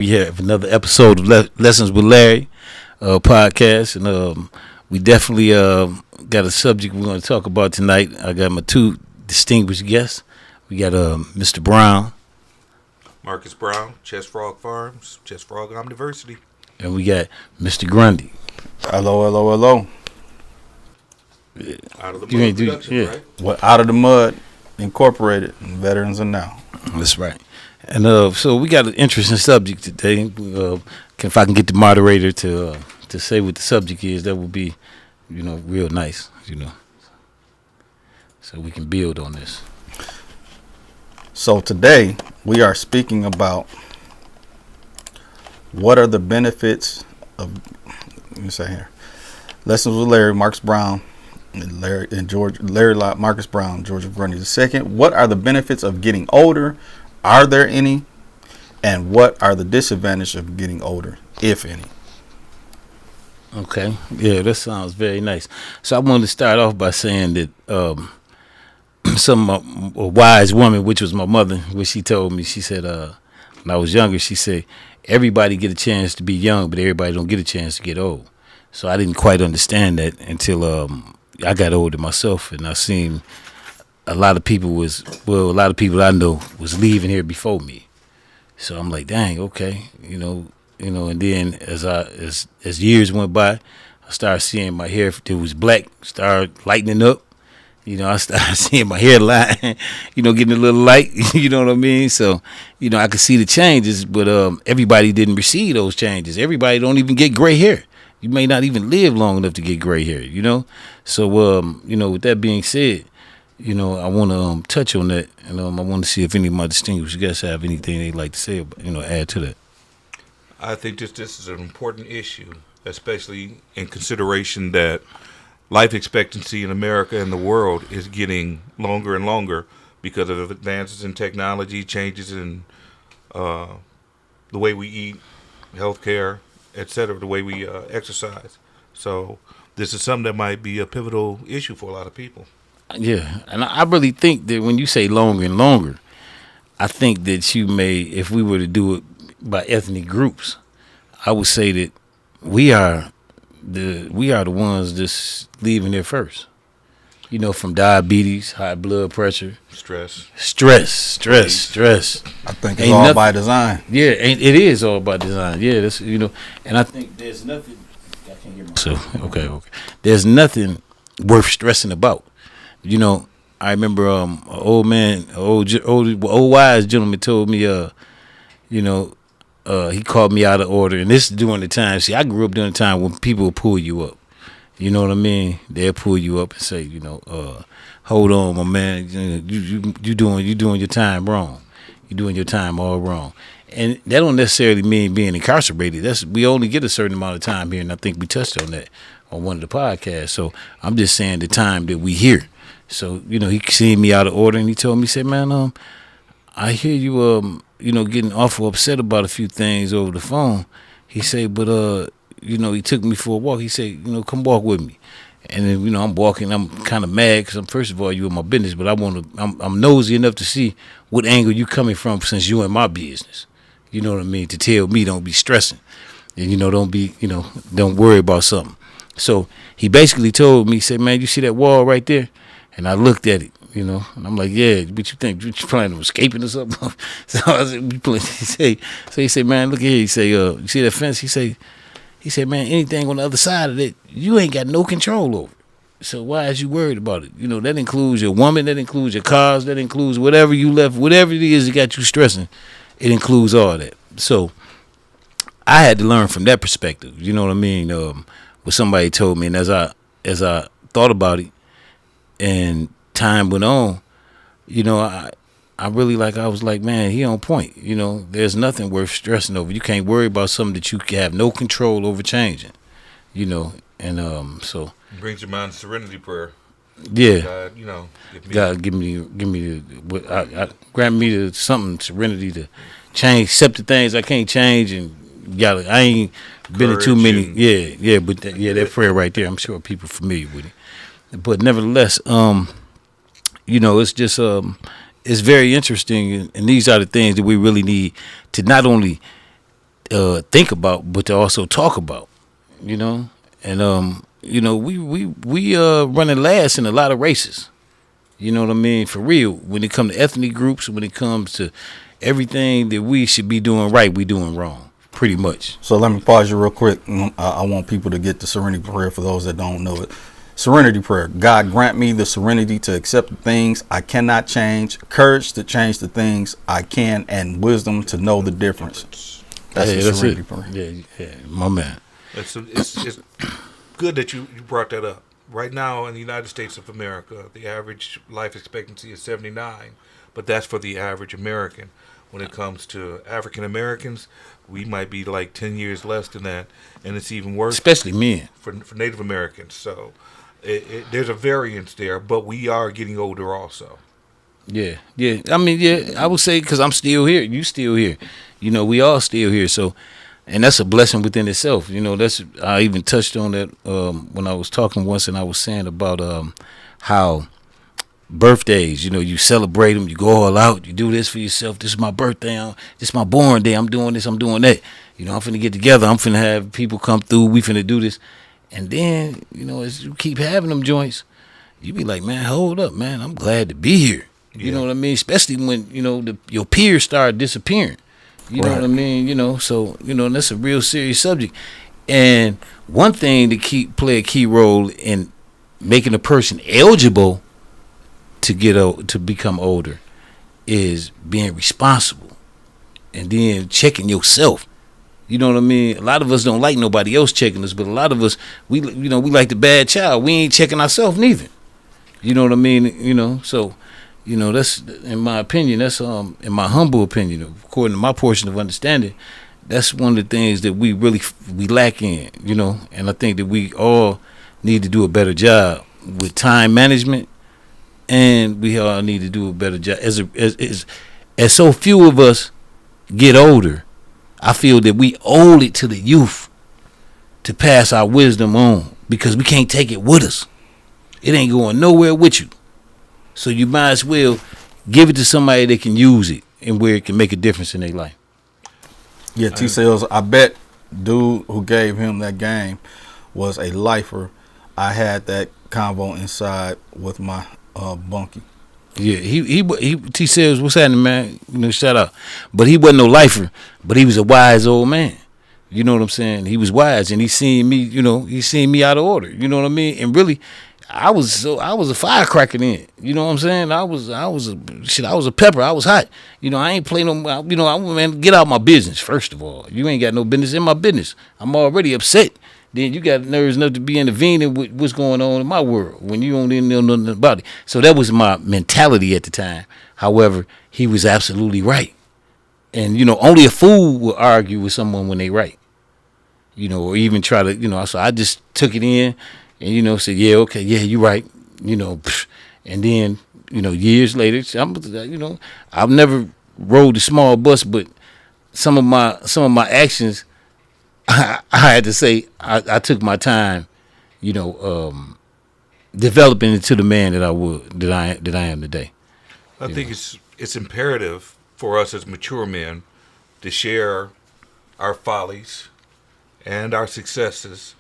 We have another episode of Lessons with Larry podcast, and we definitely got a subject we're going to talk about tonight. I got my two distinguished guests. We got Mr. Brown. Marcus Brown, Chess Frog Farms, Chess Frog Omniversity. And we got Mr. Grundy. Hello. Out of the mud production, right? What Out of the Mud Incorporated, Veterans and Now. That's right. And so we got an interesting subject today. If I can get the moderator to say what the subject is, that would be, real nice, so we can build on this. So today we are speaking about what are the benefits of, let me say here, Lessons with Larry, Marcus Brown, and Larry Lott, Marcus Brown, George Grundy II. What are the benefits of getting older? Are there any? And what are the disadvantages of getting older, if any? Okay. Yeah, that sounds very nice. So I wanted to start off by saying that a wise woman, which was my mother, which she told me, she said, when I was younger, she said, everybody get a chance to be young, but everybody don't get a chance to get old. So I didn't quite understand that until I got older myself, and I seen a lot of people I know was leaving here before me. So I'm like, dang, okay, and then as years went by, I started seeing my hair that was black start lightening up. I started seeing my hairline, getting a little light, you know what I mean? So, I could see the changes, but everybody didn't receive those changes. Everybody don't even get gray hair. You may not even live long enough to get gray hair, So, with that being said, I want to touch on that, and I want to see if any of my distinguished guests have anything they'd like to say, add to that. I think this is an important issue, especially in consideration that life expectancy in America and the world is getting longer and longer because of advances in technology, changes in the way we eat, healthcare, etc., the way we exercise. So this is something that might be a pivotal issue for a lot of people. Yeah, and I really think that when you say longer and longer, I think that you may, if we were to do it by ethnic groups, I would say that we are the ones that's leaving there first. From diabetes, high blood pressure, stress. I think it's all by design. Yeah, it is all by design. Yeah, that's and I think there's nothing. I can't hear myself. Okay. There's nothing worth stressing about. I remember an old wise gentleman told me, he called me out of order, and this is during the time. See, I grew up during the time when people would pull you up. You know what I mean? They'll pull you up and say, hold on, my man, you doing your time wrong. You're doing your time all wrong. And that don't necessarily mean being incarcerated. We only get a certain amount of time here, and I think we touched on that on one of the podcasts. So I'm just saying the time that we here. So, he seen me out of order, and he told me, he said, man, I hear you, getting awful upset about a few things over the phone. He said, but, he took me for a walk. He said, come walk with me. And then, I'm walking. I'm kind of mad because, first of all, you in my business, but I'm nosy enough to see what angle you coming from since you in my business. You know what I mean? To tell me don't be stressing. And, don't worry about something. So he basically told me, he said, man, you see that wall right there? And I looked at it, and I'm like, yeah, what you think? You planning on escaping or something? So I said, he said, man, look here. He said, you see that fence? He said, man, anything on the other side of it, you ain't got no control over it. So why is you worried about it? That includes your woman, that includes your cars, that includes whatever you left, whatever it is that got you stressing, it includes all that. So I had to learn from that perspective, you know what I mean? What somebody told me, and as I thought about it, and time went on, I really I was like, man, he on point. There's nothing worth stressing over. You can't worry about something that you have no control over changing. And so it brings your mind to serenity prayer. Yeah, God, give me grant me the something serenity to change, accept the things I can't change, and I ain't been in too many. But that prayer right there, I'm sure people familiar with it. But nevertheless, it's just it's very interesting, and these are the things that we really need to not only think about, but to also talk about, and we running last in a lot of races. You know what I mean? For real. When it comes to ethnic groups, when it comes to everything that we should be doing right, we doing wrong, pretty much. So let me pause you real quick. I want people to get the serenity prayer for those that don't know it. Serenity prayer. God, grant me the serenity to accept the things I cannot change, courage to change the things I can, and wisdom to know the difference. That's the serenity prayer. Yeah, my man. It's good that you brought that up. Right now in the United States of America, the average life expectancy is 79, but that's for the average American. When it comes to African Americans, we might be like 10 years less than that, and it's even worse. Especially men. For Native Americans. So there's a variance there, but we are getting older also. Yeah. I mean, I would say because I'm still here. You still here. We all still here. So, and that's a blessing within itself. I even touched on that when I was talking once, and I was saying about how birthdays, you celebrate them, you go all out, you do this for yourself. This is my birthday. This is my born day. I'm doing this. I'm doing that. I'm finna get together. I'm finna have people come through. We finna do this. And then, as you keep having them joints, you be like, man, hold up, man. I'm glad to be here. You know what I mean? Especially when, your peers start disappearing. You know what I mean? So, and that's a real serious subject. And one thing to play a key role in making a person eligible to become older is being responsible and then checking yourself. You know what I mean? A lot of us don't like nobody else checking us, but a lot of us, we like the bad child. We ain't checking ourselves neither. You know what I mean? So, that's, in my opinion, that's in my humble opinion, according to my portion of understanding, that's one of the things that we lack in, and I think that we all need to do a better job with time management, and we all need to do a better job. As so few of us get older, I feel that we owe it to the youth to pass our wisdom on, because we can't take it with us. It ain't going nowhere with you. So you might as well give it to somebody that can use it and where it can make a difference in their life. Yeah, T-Sales, I bet dude who gave him that game was a lifer. I had that convo inside with my bunkie. Yeah, he T-Sales, what's happening, man? Shout out. But he wasn't no lifer, but he was a wise old man. You know what I'm saying? He was wise, and he seen me out of order. You know what I mean? And really, I was a firecracker then. You know what I'm saying? I was a pepper. I was hot. I ain't play no. Man, get out my business. First of all, you ain't got no business in my business. I'm already upset. Then you got nerves enough to be intervening with what's going on in my world when you don't even know nothing about it. So that was my mentality at the time. However, he was absolutely right. And only a fool will argue with someone when they right. Or even try to, so I just took it in. And, said, yeah, okay, yeah, you're right, and then, years later, I've never rode a small bus, but some of my actions, I had to say, I took my time, developing into the man that I am today. I think it's imperative for us as mature men to share our follies and our successes.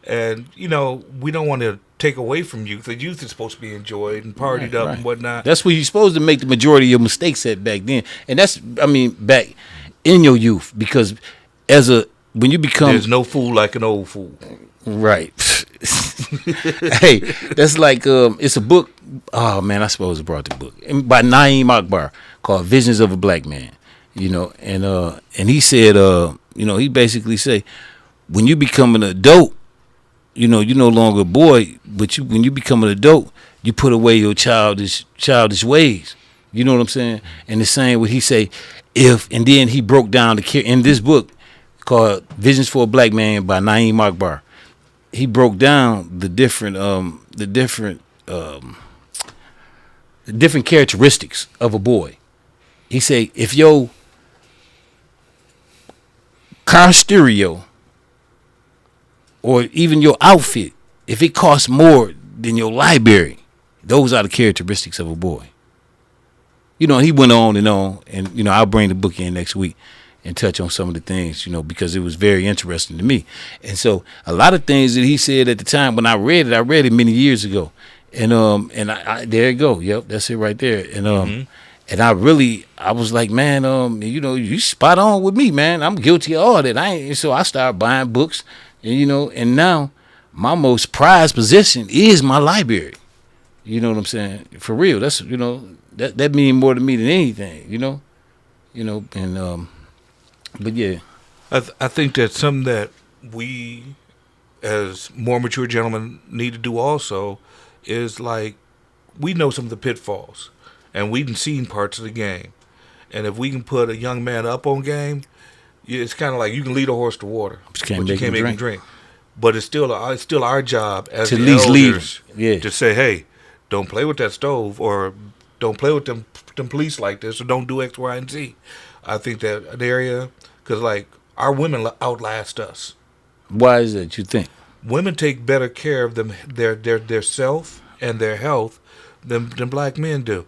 And, we don't want to take away from youth. The youth is supposed to be enjoyed and partied up and whatnot. That's where you're supposed to make the majority of your mistakes at back then. And that's, back in your youth. Because when you become... There's no fool like an old fool. Right. Hey, that's like, it's a book. Oh, man, I suppose I brought the book. By Naeem Akbar, called Visions of a Black Man. And he said, he basically say, when you become an adult, you're no longer a boy, but when you become an adult, you put away your childish ways. You know what I'm saying? And the same way he say, and then he broke down in this book called Visions for a Black Man by Naeem Akbar. He broke down the different characteristics of a boy. He say, if your car stereo or even your outfit, if it costs more than your library, those are the characteristics of a boy. He went on, and I'll bring the book in next week, and touch on some of the things, because it was very interesting to me. And so a lot of things that he said at the time when I read it many years ago. And I there you go. Yep, that's it right there. And and I was like, man, you spot on with me, man. I'm guilty of all that. So I started buying books, and now my most prized possession is my library. You know what I'm saying? For real. That's that means more to me than anything, and but yeah. I think that's something that we as more mature gentlemen need to do also is like we know some of the pitfalls and we've seen parts of the game. And if we can put a young man up on game, it's kind of like you can lead a horse to water, but you can't make him drink. But it's still our job as the elders to say, hey, don't play with that stove, or don't play with them police like this, or don't do X, Y, and Z. I think that an area, because like our women outlast us. Why is that, you think? Women take better care of their self and their health than black men do.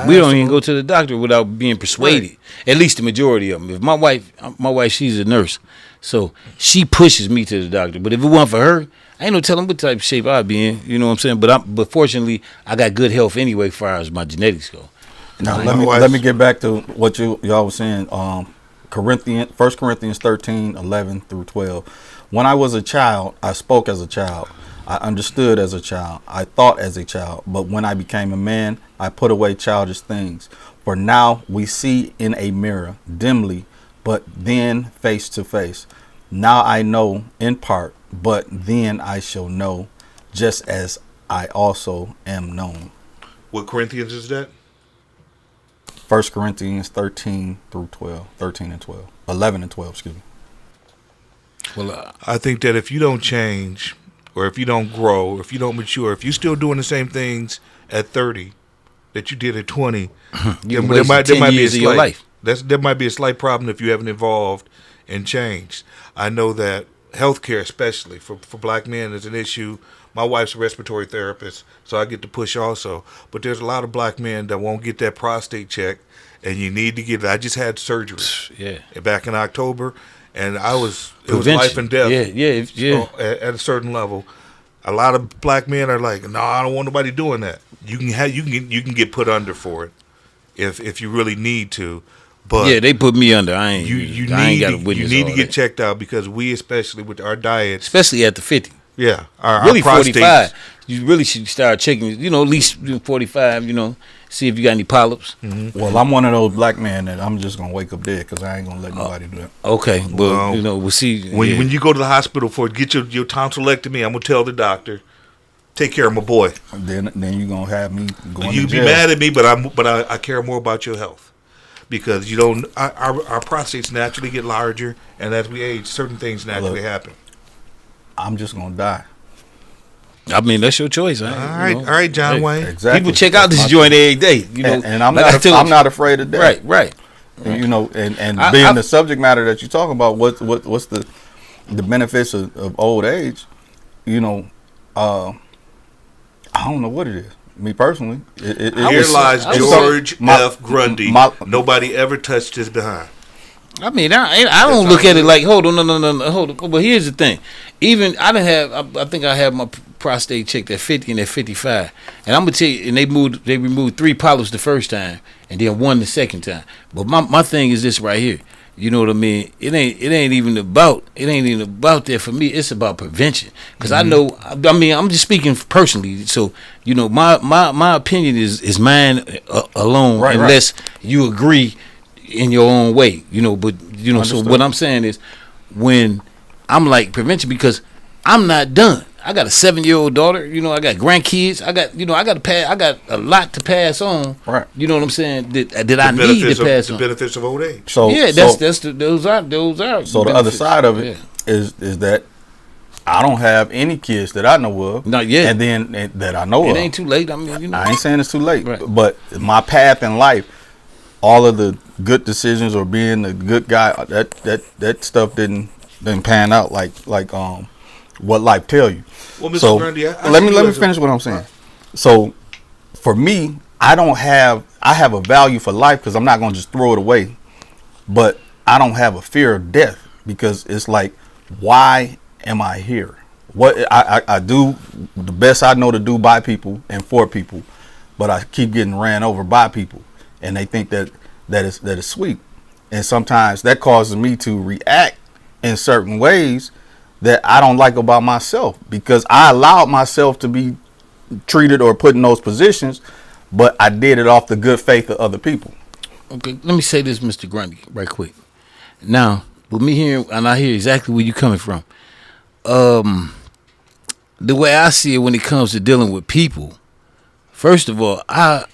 We don't even go to the doctor without being persuaded. Right. At least the majority of them. If my wife, she's a nurse, so she pushes me to the doctor. But if it wasn't for her, I ain't no telling what type of shape I'd be in. You know what I'm saying? But fortunately, I got good health anyway, as far as my genetics go. Now let me get back to what y'all was saying. 1 Corinthians 13, 11 through 12. When I was a child, I spoke as a child. I understood as a child. I thought as a child. But when I became a man, I put away childish things. For now we see in a mirror dimly, but then face to face. Now I know in part, but then I shall know, just as I also am known. What Corinthians is that? 1 Corinthians 13 through 12. 13 and 12. 11 and 12, excuse me. Well, I think that if you don't change, or if you don't grow, or if you don't mature, if you're still doing the same things at 30 that you did at 20, there might be a slight problem if you haven't evolved and changed. I know that healthcare, especially for black men, is an issue. My wife's a respiratory therapist, so I get to push also. But there's a lot of black men that won't get that prostate check, and you need to get it. I just had surgery back in October, and it was life and death. Yeah. So at a certain level, a lot of black men are like, no, I don't want nobody doing that. You can get put under for it if you really need to. But yeah, they put me under. I ain't got to witness. You need to get checked out, because we, especially with our diets, especially after 50. Yeah, really 45. You really should start checking. At least 45. See if you got any polyps. Mm-hmm. Well, I'm one of those black men that I'm just gonna wake up dead, because I ain't gonna let nobody do that. Okay, but we'll see. When you go to the hospital for get your tonsillectomy, I'm gonna tell the doctor, take care of my boy. Then you gonna have me going. You be mad at me, but I care more about your health, because our prostates naturally get larger, and as we age, certain things naturally happen. I'm just gonna die. I mean, that's your choice. All right, John Wayne. Exactly. People check out this joint every day. And I'm not afraid of that. Right. And being the subject matter that you talk about, what's the benefits of old age? I don't know what it is. Me personally, here lies George F. Grundy. Nobody ever touched his behind. I mean, I don't look at it like, hold on, no, hold on. But here's the thing. Even I think I have my prostate checked at 50 and at 55. And I'm gonna tell you, and they removed 3 polyps the first time, and then 1 the second time. But my thing is this right here. You know what I mean? It ain't even about that for me. It's about prevention. Because I know. I mean, I'm just speaking personally. So my opinion is mine alone, unless you agree in your own way, but so what I'm saying is, when I'm like prevention, because I'm not done. I got a 7-year-old daughter, I got grandkids, I got a lot to pass on. Right. You know what I'm saying? That I need to pass on. The benefits of old age. So yeah, those are. So the other side of it is that I don't have any kids that I know of. Not yet. And then that I know of. It ain't too late. I mean, I ain't saying it's too late, right. But my path in life, all of the good decisions or being a good guy, that stuff didn't pan out like what life tell you. Well, Mr. So Grundy, let me finish what I'm saying. So for me, I have a value for life, because I'm not gonna just throw it away. But I don't have a fear of death, because it's like, why am I here? What I do the best I know to do by people and for people, but I keep getting ran over by people, and they think that is sweet, and sometimes that causes me to react in certain ways that I don't like about myself, because I allowed myself to be treated or put in those positions, but I did it off the good faith of other people. Okay, let me say this, Mr. Grundy, right quick. Now, with me here, and I hear exactly where you're coming from. The way I see it when it comes to dealing with people, first of all, I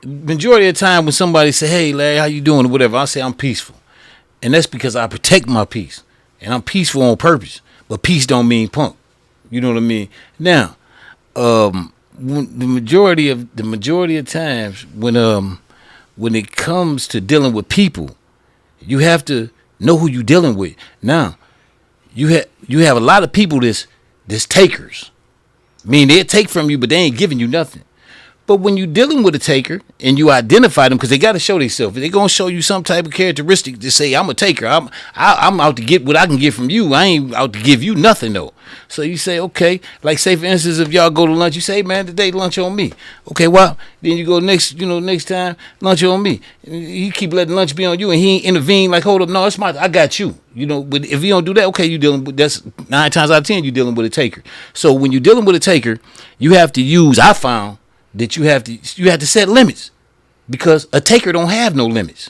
majority of the time when somebody say, "Hey, Larry, how you doing?" or whatever, I say I'm peaceful, and that's because I protect my peace, and I'm peaceful on purpose. But peace don't mean punk. You know what I mean? Now, when the majority of times when it comes to dealing with people, you have to know who you're dealing with. Now, you have a lot of people that's takers. I mean, they'll take from you, but they ain't giving you nothing. But when you're dealing with a taker and you identify them, because they got to show themselves, they're gonna show you some type of characteristic to say, "I'm a taker. I'm out to get what I can get from you. I ain't out to give you nothing though." So you say, okay, like say for instance, if y'all go to lunch, you say, "Man, today lunch on me." Okay, well then you go next time lunch on me. You keep letting lunch be on you, and he ain't intervene like, "Hold up, no, it's I got you." You know, but if you don't do that, okay, you dealing with that's 9 times out of 10 you dealing with a taker. So when you're dealing with a taker, you have to use. I found that you have to set limits, because a taker don't have no limits.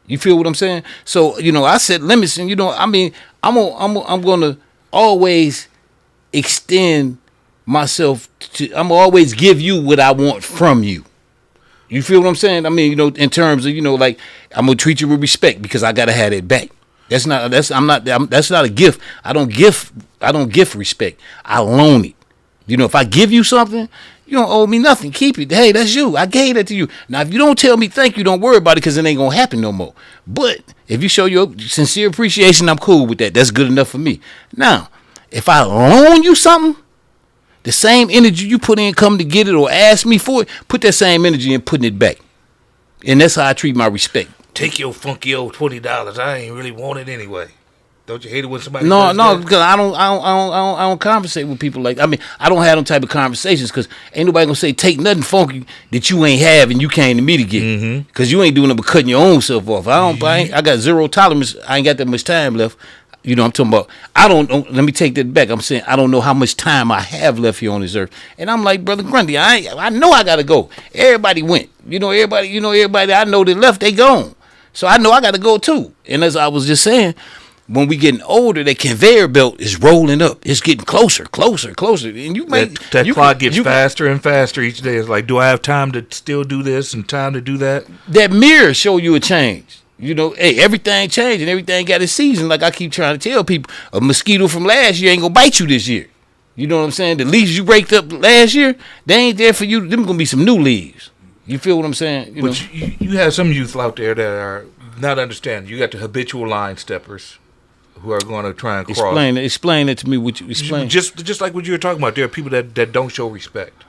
You feel what I'm saying? So I set limits, and I mean I'm gonna always extend myself to. I'm gonna always give you what I want from you. You feel what I'm saying? I mean in terms of like I'm gonna treat you with respect, because I gotta have it back. That's not a gift. I don't gift respect. I loan it. If I give you something, you don't owe me nothing. Keep it. Hey, that's you. I gave that to you. Now, if you don't tell me thank you, don't worry about it, because it ain't going to happen no more. But if you show your sincere appreciation, I'm cool with that. That's good enough for me. Now, if I loan you something, the same energy you put in come to get it or ask me for it, put that same energy in putting it back. And that's how I treat my respect. Take your funky old $20. I ain't really want it anyway. Don't you hate it when somebody? No, because I don't conversate with people like. I mean, I don't have them type of conversations, because ain't nobody gonna say take nothing funky that you ain't have and you came to me to get, because you ain't doing it but cutting your own self off. I got zero tolerance. I ain't got that much time left. I'm talking about. I don't. Let me take that back. I'm saying I don't know how much time I have left here on this earth, and I'm like, Brother Grundy, I know I gotta go. Everybody went. Everybody I know that left, they gone. So I know I gotta go too. And as I was just saying, when we getting older, that conveyor belt is rolling up. It's getting closer. And that clock gets faster and faster each day. It's like, do I have time to still do this and time to do that? That mirror show you a change. Hey, everything changed and everything got its season. Like I keep trying to tell people, a mosquito from last year ain't gonna bite you this year. You know what I'm saying? The leaves you raked up last year, they ain't there for you. Them gonna be some new leaves. You feel what I'm saying? But you have some youth out there that are not understanding. You got the habitual line steppers who are going to try and cross. Explain it to me. What you explain? Just like what you were talking about. There are people that don't show respect,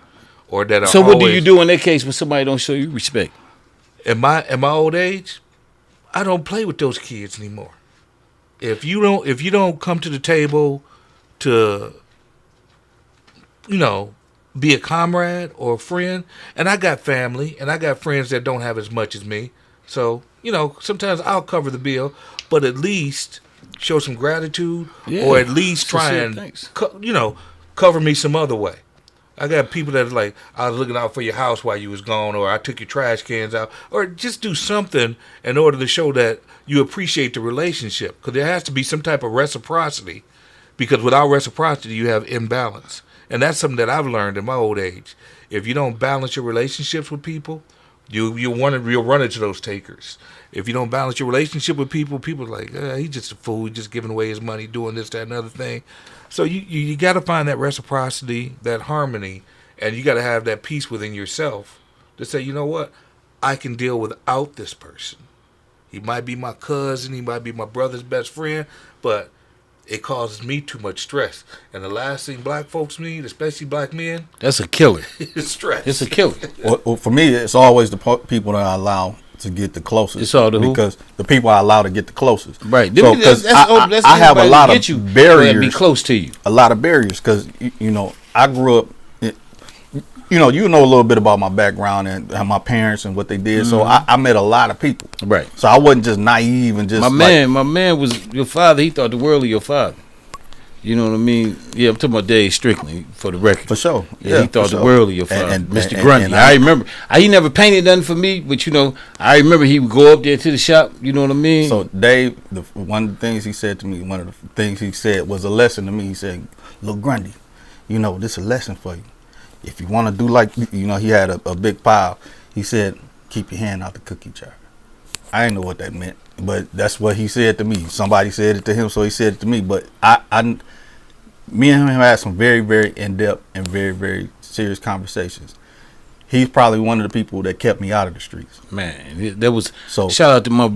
or that are. So what do you do in that case when somebody don't show you respect? In my old age, I don't play with those kids anymore. If you don't come to the table to, be a comrade or a friend, and I got family and I got friends that don't have as much as me, so sometimes I'll cover the bill, but at least show some gratitude, or at least try and cover me some other way. I got people that are like, I was looking out for your house while you was gone, or I took your trash cans out, or just do something in order to show that you appreciate the relationship, because there has to be some type of reciprocity, because without reciprocity you have imbalance, and that's something that I've learned in my old age. If you don't balance your relationships with people, you'll run into those takers. If you don't balance your relationship with people, people are like, he's just a fool, he's just giving away his money, doing this, that, and other thing. So you got to find that reciprocity, that harmony, and you got to have that peace within yourself to say, you know what, I can deal without this person. He might be my cousin, he might be my brother's best friend, but it causes me too much stress. And the last thing black folks need, especially black men, that's a killer. is stress. It's a killer. Well, for me, it's always the people that I allow to get the closest. It's all the who? Because the people I allow to get the closest. Right. So, that's I have a lot of barriers. Be close to you. A lot of barriers because I grew up. You know a little bit about my background and my parents and what they did. So I met a lot of people. Right. So I wasn't just naive and just my man was your father. He thought the world of your father. You know what I mean? Yeah, I'm talking about Dave Strickland for the record. For sure. Yeah, he thought the world of your father. And Mr. Grundy. I remember. He never painted nothing for me, but I remember he would go up there to the shop. You know what I mean? So Dave, one of the things he said to me, one of the things he said was a lesson to me. He said, "Look, Grundy, this is a lesson for you. If you want to do like, he had a big pile. He said, keep your hand out the cookie jar." I didn't know what that meant, but that's what he said to me. Somebody said it to him, so he said it to me. But me and him had some very, very in-depth and very, very serious conversations. He's probably one of the people that kept me out of the streets. Man, that was shout out to my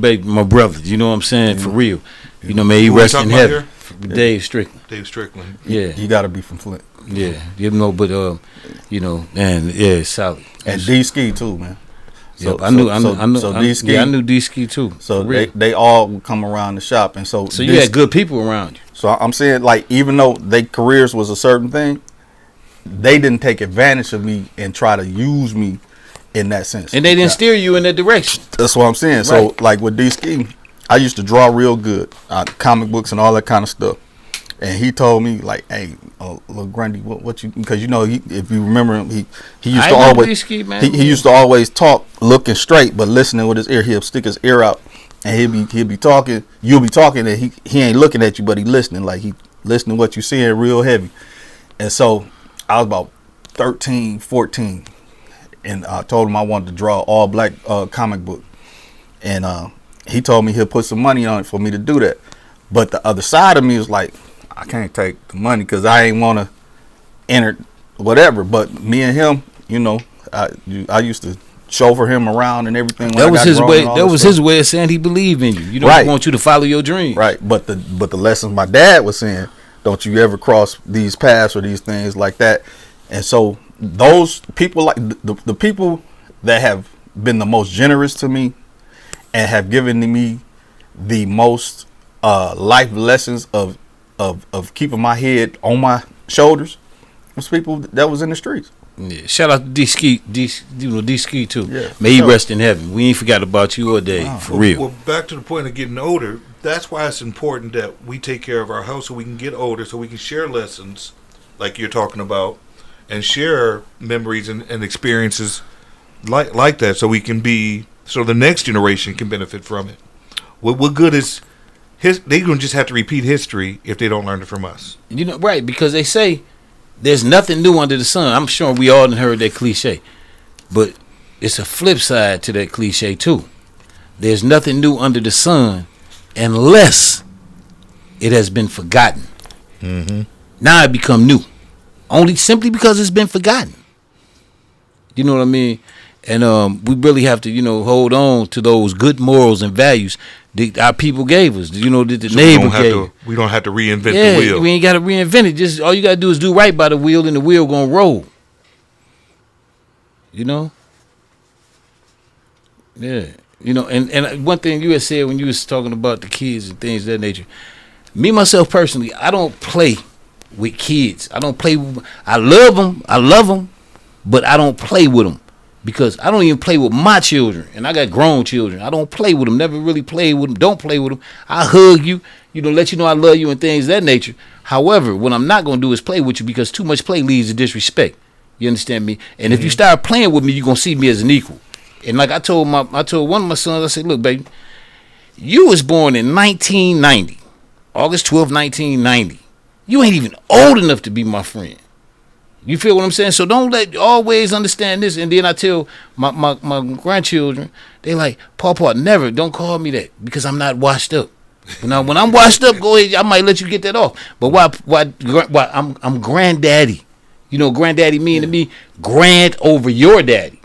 brother. You know what I'm saying? For real. Man, he Who rest in heaven. Dave Strickland. Dave Strickland. Yeah. He got to be from Flint. Yeah, solid. And D-Ski too, man. So, I knew D-Ski. I knew D-Ski too. So they all would come around the shop, and so you had good people around you. So I'm saying, like, even though their careers was a certain thing, they didn't take advantage of me and try to use me in that sense. And they didn't steer you in that direction. That's what I'm saying. Right. So like with D-Ski, I used to draw real good, comic books and all that kind of stuff. And he told me, like, "Hey, little Grundy, what you?" Because if you remember him, he used to always he used to always talk looking straight, but listening with his ear. He'll stick his ear out, and he'll be talking. You'll be talking, and he ain't looking at you, but he listening. Like he listening to what you saying real heavy. And so I was about 13, 14, and I told him I wanted to draw all black comic book, and he told me he'll put some money on it for me to do that. But the other side of me was like, I can't take the money because I ain't want to enter whatever. But me and him, I used to chauffeur him around and everything. That was his way. That was his way of saying he believed in you. He want you to follow your dreams. Right. But the lessons my dad was saying, don't you ever cross these paths or these things like that. And so those people, like the people that have been the most generous to me and have given me the most life lessons of keeping my head on my shoulders was people that was in the streets. Yeah, shout out to D-Ski too. Yeah, may he rest in heaven. We ain't forgot about you or Dave, for real. Well, back to the point of getting older, that's why it's important that we take care of our house so we can get older, so we can share lessons like you're talking about and share memories and experiences like that, so we can so the next generation can benefit from it. What good is they're going to just have to repeat history if they don't learn it from us. Right, because they say there's nothing new under the sun. I'm sure we all heard that cliche. But it's a flip side to that cliche, too. There's nothing new under the sun unless it has been forgotten. Mm-hmm. Now it become new. Only simply because it's been forgotten. You know what I mean? And we really have to, hold on to those good morals and values that our people gave us. That the neighbor gave. We don't have to reinvent the wheel. We ain't got to reinvent it. Just all you got to do is do right by the wheel, and the wheel gonna roll. Yeah. And one thing you had said when you was talking about the kids and things of that nature. Me myself personally, I don't play with kids. I don't play. I love them, but I don't play with them. Because I don't even play with my children, and I got grown children. I don't play with them, never really played with them, don't play with them. I hug you, let you know I love you and things of that nature. However, what I'm not going to do is play with you because too much play leads to disrespect. You understand me? And if you start playing with me, you're going to see me as an equal. And like I told one of my sons, I said, look, baby, you was born in 1990, August 12, 1990. You ain't even old enough to be my friend. You feel what I'm saying? So always understand this. And then I tell my grandchildren, they like, Papa, never, don't call me that because I'm not washed up. Now, when I'm washed up, go ahead, I might let you get that off. But why I'm granddaddy. Granddaddy mean to me, grand over your daddy.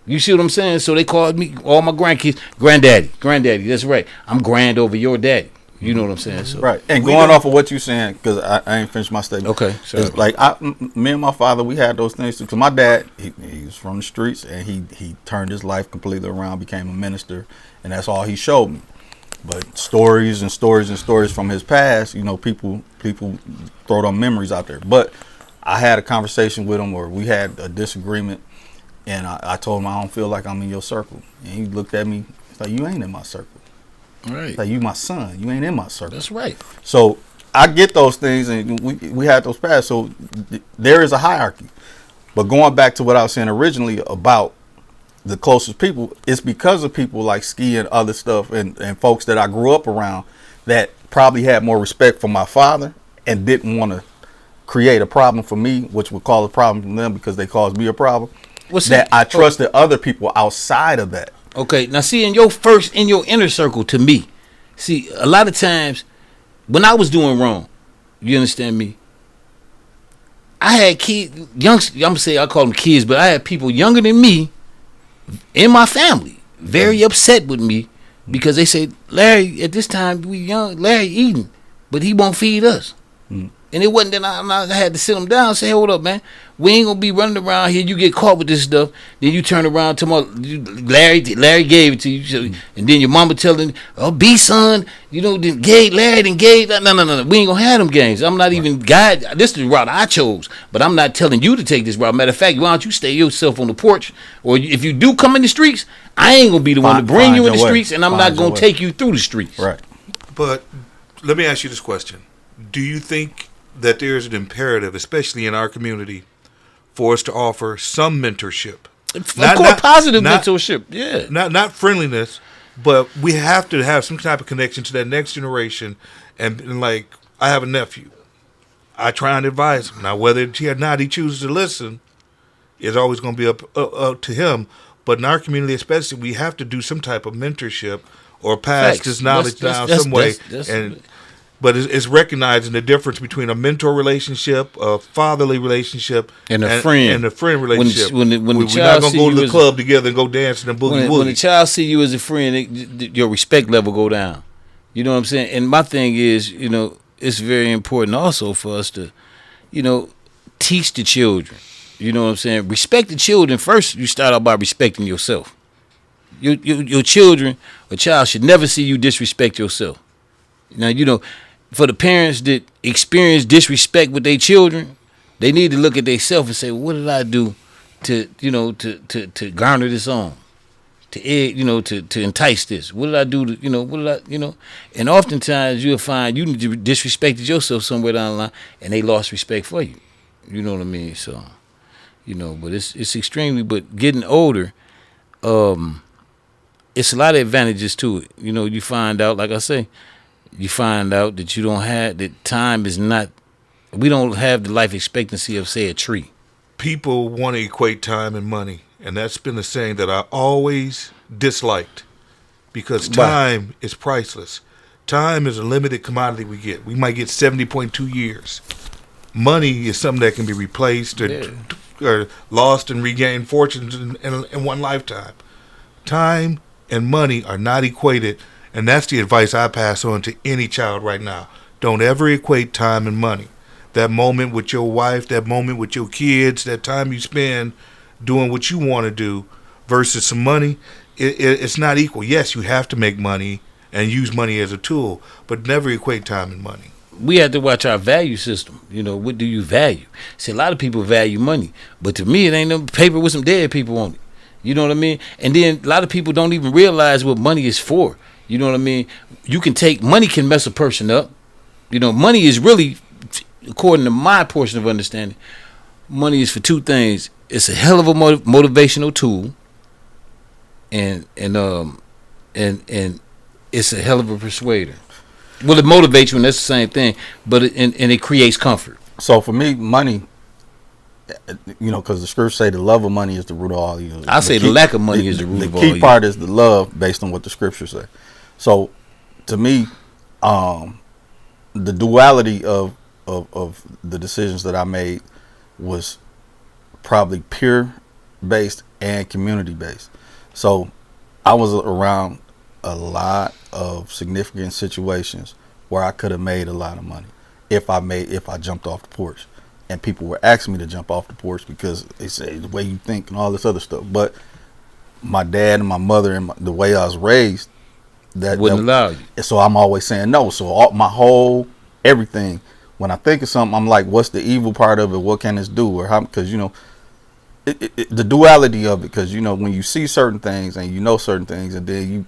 You see what I'm saying? So they called me, all my grandkids, granddaddy. That's right. I'm grand over your daddy. You know what I'm saying? So Right. And going off of what you're saying, because I ain't finished my statement. Okay. Sorry. It's like me and my father, we had those things too. Because my dad, he was from the streets, and he turned his life completely around, became a minister, and that's all he showed me. But stories and stories and stories from his past, you know, people throw them memories out there. But I had a conversation with him, or we had a disagreement, and I told him I don't feel like I'm in your circle. And he looked at me, he's like, you ain't in my circle. Right. Like, you my son. You ain't in my circle. That's right. So I get those things, and we had those past. So there is a hierarchy. But going back to what I was saying originally about the closest people, it's because of people like Ski and other stuff and folks that I grew up around that probably had more respect for my father and didn't want to create a problem for me, which would cause a problem for them because they caused me a problem. I trusted other people outside of that. Okay, now see, in your inner circle, to me, see, a lot of times when I was doing wrong, you understand me, I had kids, I'm gonna say I call them kids, but I had people younger than me in my family very upset with me because they said, Larry, at this time we young, Larry eating, but he won't feed us. And it wasn't that I had to sit him down and say, hold up, man. We ain't going to be running around here. You get caught with this stuff. Then you turn around to Larry gave it to you. And then your mama telling, oh, B, son, you know, Larry done gave. No. We ain't going to have them games. I'm not even guide. This is the route I chose. But I'm not telling you to take this route. Matter of fact, why don't you stay yourself on the porch? Or if you do come in the streets, I ain't going to be the one to bring you in the streets. And I'm not going to take you through the streets. Right. But let me ask you this question. Do you think that there's an imperative, especially in our community, for us to offer some mentorship? Of course, positive mentorship, yeah. Not friendliness, but we have to have some type of connection to that next generation. And like, I have a nephew. I try and advise him. Now, whether he or not he chooses to listen is always going to be up to him. But in our community especially, we have to do some type of mentorship or pass this knowledge down some way. But it's recognizing the difference between a mentor relationship, a fatherly relationship, and a friend relationship. When the we're child not going to go to the club together and go dancing and boogie woogie. When the child see you as a friend, your respect level go down. You know what I'm saying? And my thing is, you know, it's very important also for us to, you know, teach the children. You know what I'm saying? Respect the children. First, you start out by respecting yourself. Your children, a child should never see you disrespect yourself. Now, you know, for the parents that experience disrespect with their children, they need to look at themselves and say, well, what did I do to, you know, to garner this on? To entice this? What did I do to, and oftentimes you'll find you disrespected yourself somewhere down the line and they lost respect for you. You know what I mean? So, you know, but it's extremely, but getting older, it's a lot of advantages to it. You know, you find out, like I say, you find out that we don't have the life expectancy of, say, a tree. People want to equate time and money, and that's been a saying that I always disliked because time is priceless. Time is a limited commodity we get. We might get 70.2 years. Money is something that can be replaced or lost and regained fortunes in one lifetime. Time and money are not equated. And that's the advice I pass on to any child right now. Don't ever equate time and money. That moment with your wife, that moment with your kids, that time you spend doing what you want to do versus some money, it's not equal. Yes, you have to make money and use money as a tool, but never equate time and money. We have to watch our value system. You know, what do you value? See, a lot of people value money, but to me, it ain't no paper with some dead people on it. You know what I mean? And then a lot of people don't even realize what money is for. You know what I mean? Money can mess a person up. You know, money is really, according to my portion of understanding, money is for two things. It's a hell of a motivational tool, and it's a hell of a persuader. Well, it motivates you, and that's the same thing, but it creates comfort. So for me, money, you know, because the scriptures say the love of money is the root of all evil. I say the lack of money is the root of all evil. The key part is the love, based on what the scriptures say. So, to me, the duality of the decisions that I made was probably peer based and community based. So, I was around a lot of significant situations where I could have made a lot of money if I jumped off the porch. And people were asking me to jump off the porch because they say the way you think and all this other stuff. But my dad and my mother and the way I was raised, that wouldn't allow you. So I'm always saying no. So my whole everything, when I think of something, I'm like, what's the evil part of it? What can this do? Or how? Because the duality of it. Because when you see certain things and certain things, and then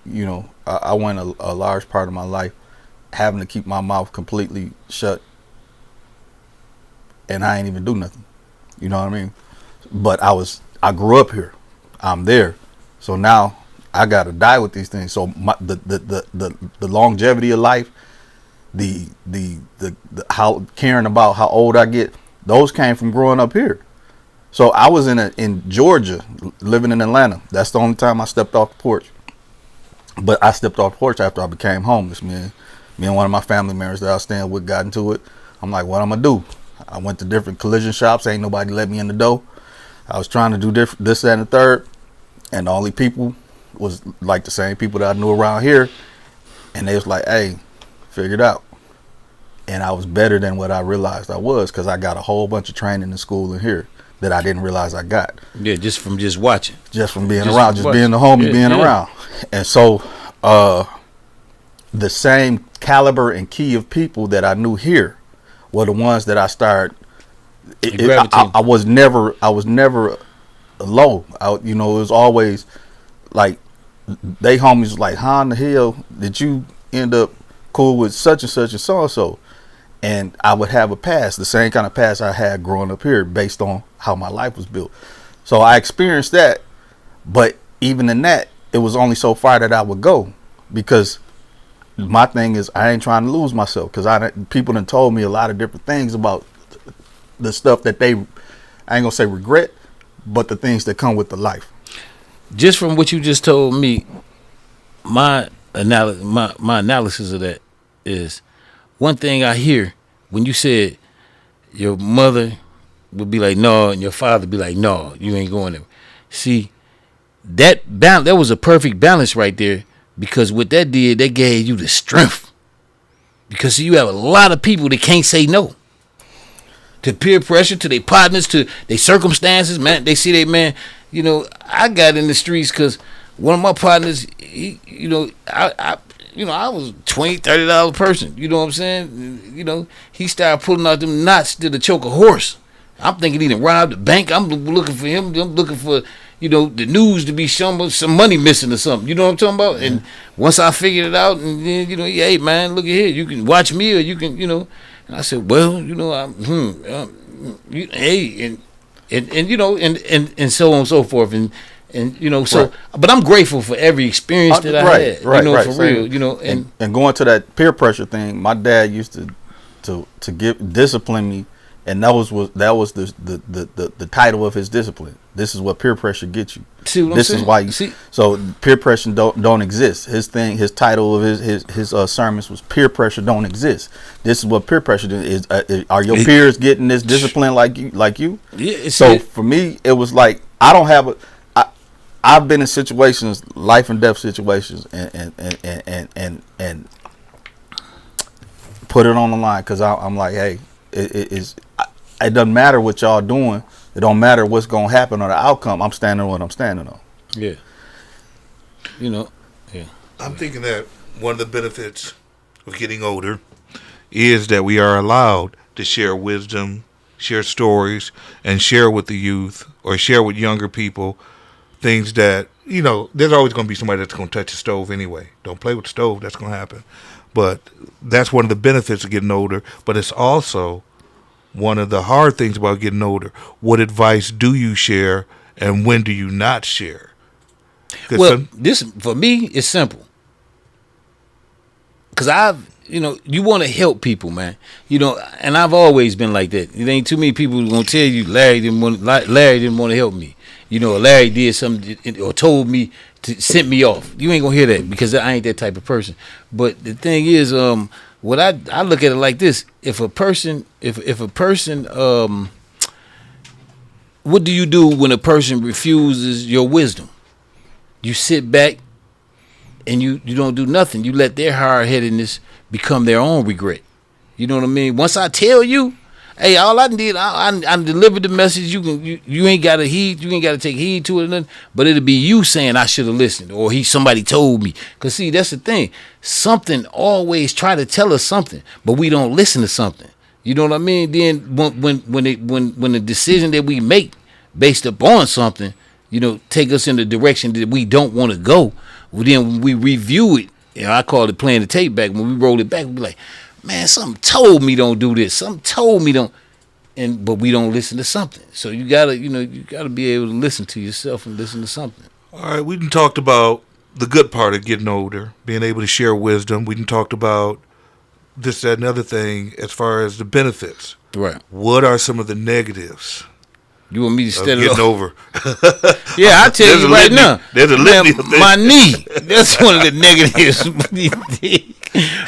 I went a large part of my life having to keep my mouth completely shut, and I ain't even do nothing. You know what I mean? But I grew up here. I'm there. So now I gotta die with these things. So the longevity of life, the how caring about how old I get, those came from growing up here. So I was in Georgia, living in Atlanta. That's the only time I stepped off the porch. But I stepped off the porch after I became homeless. Me and one of my family members that I was staying with got into it. I'm like, what I'm gonna do? I went to different collision shops. Ain't nobody let me in the door. I was trying to do this, that, and the third. And the only people was like the same people that I knew around here. And they was like, hey, figure it out. And I was better than what I realized I was, because I got a whole bunch of training in school in here that I didn't realize I got. Yeah, just from watching. Just from being around, just being the homie, being around. And so the same caliber and key of people that I knew here were the ones that I started. I was never low. It was always like they homies like, how in the hell did you end up cool with such and such and so and so? And I would have a past, the same kind of past I had growing up here, based on how my life was built. So I experienced that, but even in that, it was only so far that I would go, because my thing is I ain't trying to lose myself, because people done told me a lot of different things about the stuff that I ain't gonna say regret, but the things that come with the life. Just from what you just told me, my analysis of that is, one thing I hear when you said your mother would be like, no, and your father would be like, no, you ain't going there. See, that was a perfect balance right there, because what that did, that gave you the strength. Because you have a lot of people that can't say no to peer pressure, to their partners, to their circumstances, man. They see they, man, I got in the streets because one of my partners, I was $20, $30 person. You know what I'm saying? He started pulling out them knots to choke a horse. I'm thinking he done robbed the bank. I'm looking for him. I'm looking for, the news to be showing some money missing or something. You know what I'm talking about? And once I figured it out, and then, hey, man, look at here. You can watch me, or you can, And I said, well, hey, and so on and so forth. And so, but I'm grateful for every experience that I had, for real, and going to that peer pressure thing, my dad used to discipline me, and that was the title of his discipline. This is what peer pressure gets you. See what this I'm is saying? why you see. So peer pressure don't exist. His title of his sermons was peer pressure don't exist. This is what peer pressure is. Are your peers getting this discipline like you? Yeah. So for me, it was like I've been in situations, life and death situations, and put it on the line, because I'm like, hey, it doesn't matter what y'all doing. It don't matter what's gonna happen or the outcome. I'm standing on what I'm standing on. Yeah. Yeah. I'm thinking that one of the benefits of getting older is that we are allowed to share wisdom, share stories, and share with the youth, or share with younger people things that, there's always going to be somebody that's going to touch the stove anyway. Don't play with the stove. That's going to happen. But that's one of the benefits of getting older. But it's also one of the hard things about getting older. What advice do you share, and when do you not share? Well, this, for me, is simple. Because you want to help people, man. And I've always been like that. It ain't too many people who going to tell you Larry didn't want to help me. Larry did something or told me to send me off. You ain't gonna hear that, because I ain't that type of person. But the thing is, what I look at it like this: if a person, what do you do when a person refuses your wisdom? You sit back and you don't do nothing. You let their hard-headedness become their own regret. You know what I mean? Once I tell you, hey, all I did, I delivered the message. You ain't gotta heed, you ain't gotta take heed to it or nothing. But it'll be you saying I should have listened, or somebody told me. Cause see, that's the thing. Something always try to tell us something, but we don't listen to something. You know what I mean? Then when the decision that we make based upon something, take us in the direction that we don't want to go, well, then when we review it, I call it playing the tape back. When we roll it back, we be like, man, something told me don't do this. Something told me don't, but we don't listen to something. So you gotta be able to listen to yourself and listen to something. All right, we done talked about the good part of getting older, being able to share wisdom. We done talked about this, that, and other thing as far as the benefits. Right. What are some of the negatives? You want me to start getting over? Yeah, I tell you right now. There's a litany of things. My knee. That's one of the negatives.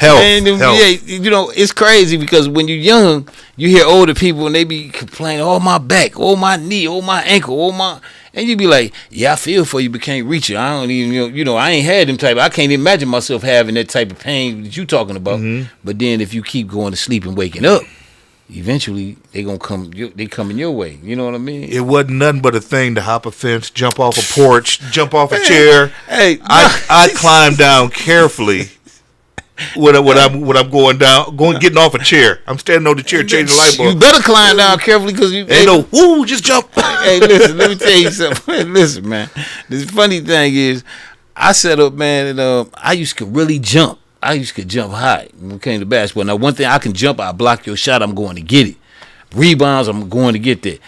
Health. And, yeah, it's crazy because when you're young, you hear older people and they be complaining, oh, my back, oh, my knee, oh, my ankle, oh, my. And you be like, yeah, I feel for you, but can't reach it. I don't even, I ain't had them type. I can't imagine myself having that type of pain that you talking about. Mm-hmm. But then if you keep going to sleep and waking up, eventually they gonna come. They coming your way. You know what I mean? It wasn't nothing but a thing to hop a fence, jump off a porch, jump off a chair. Hey, I climb down carefully when I'm going down, getting off a chair. I'm standing on the chair, changing the light bulb. You better climb down carefully because you ain't no woo, just jump. Hey, listen, let me tell you something. Listen, man. The funny thing is, I set up, man, and I used to really jump. I used to jump high when it came to basketball. Now, one thing I can jump, I block your shot, I'm going to get it. Rebounds, I'm going to get that.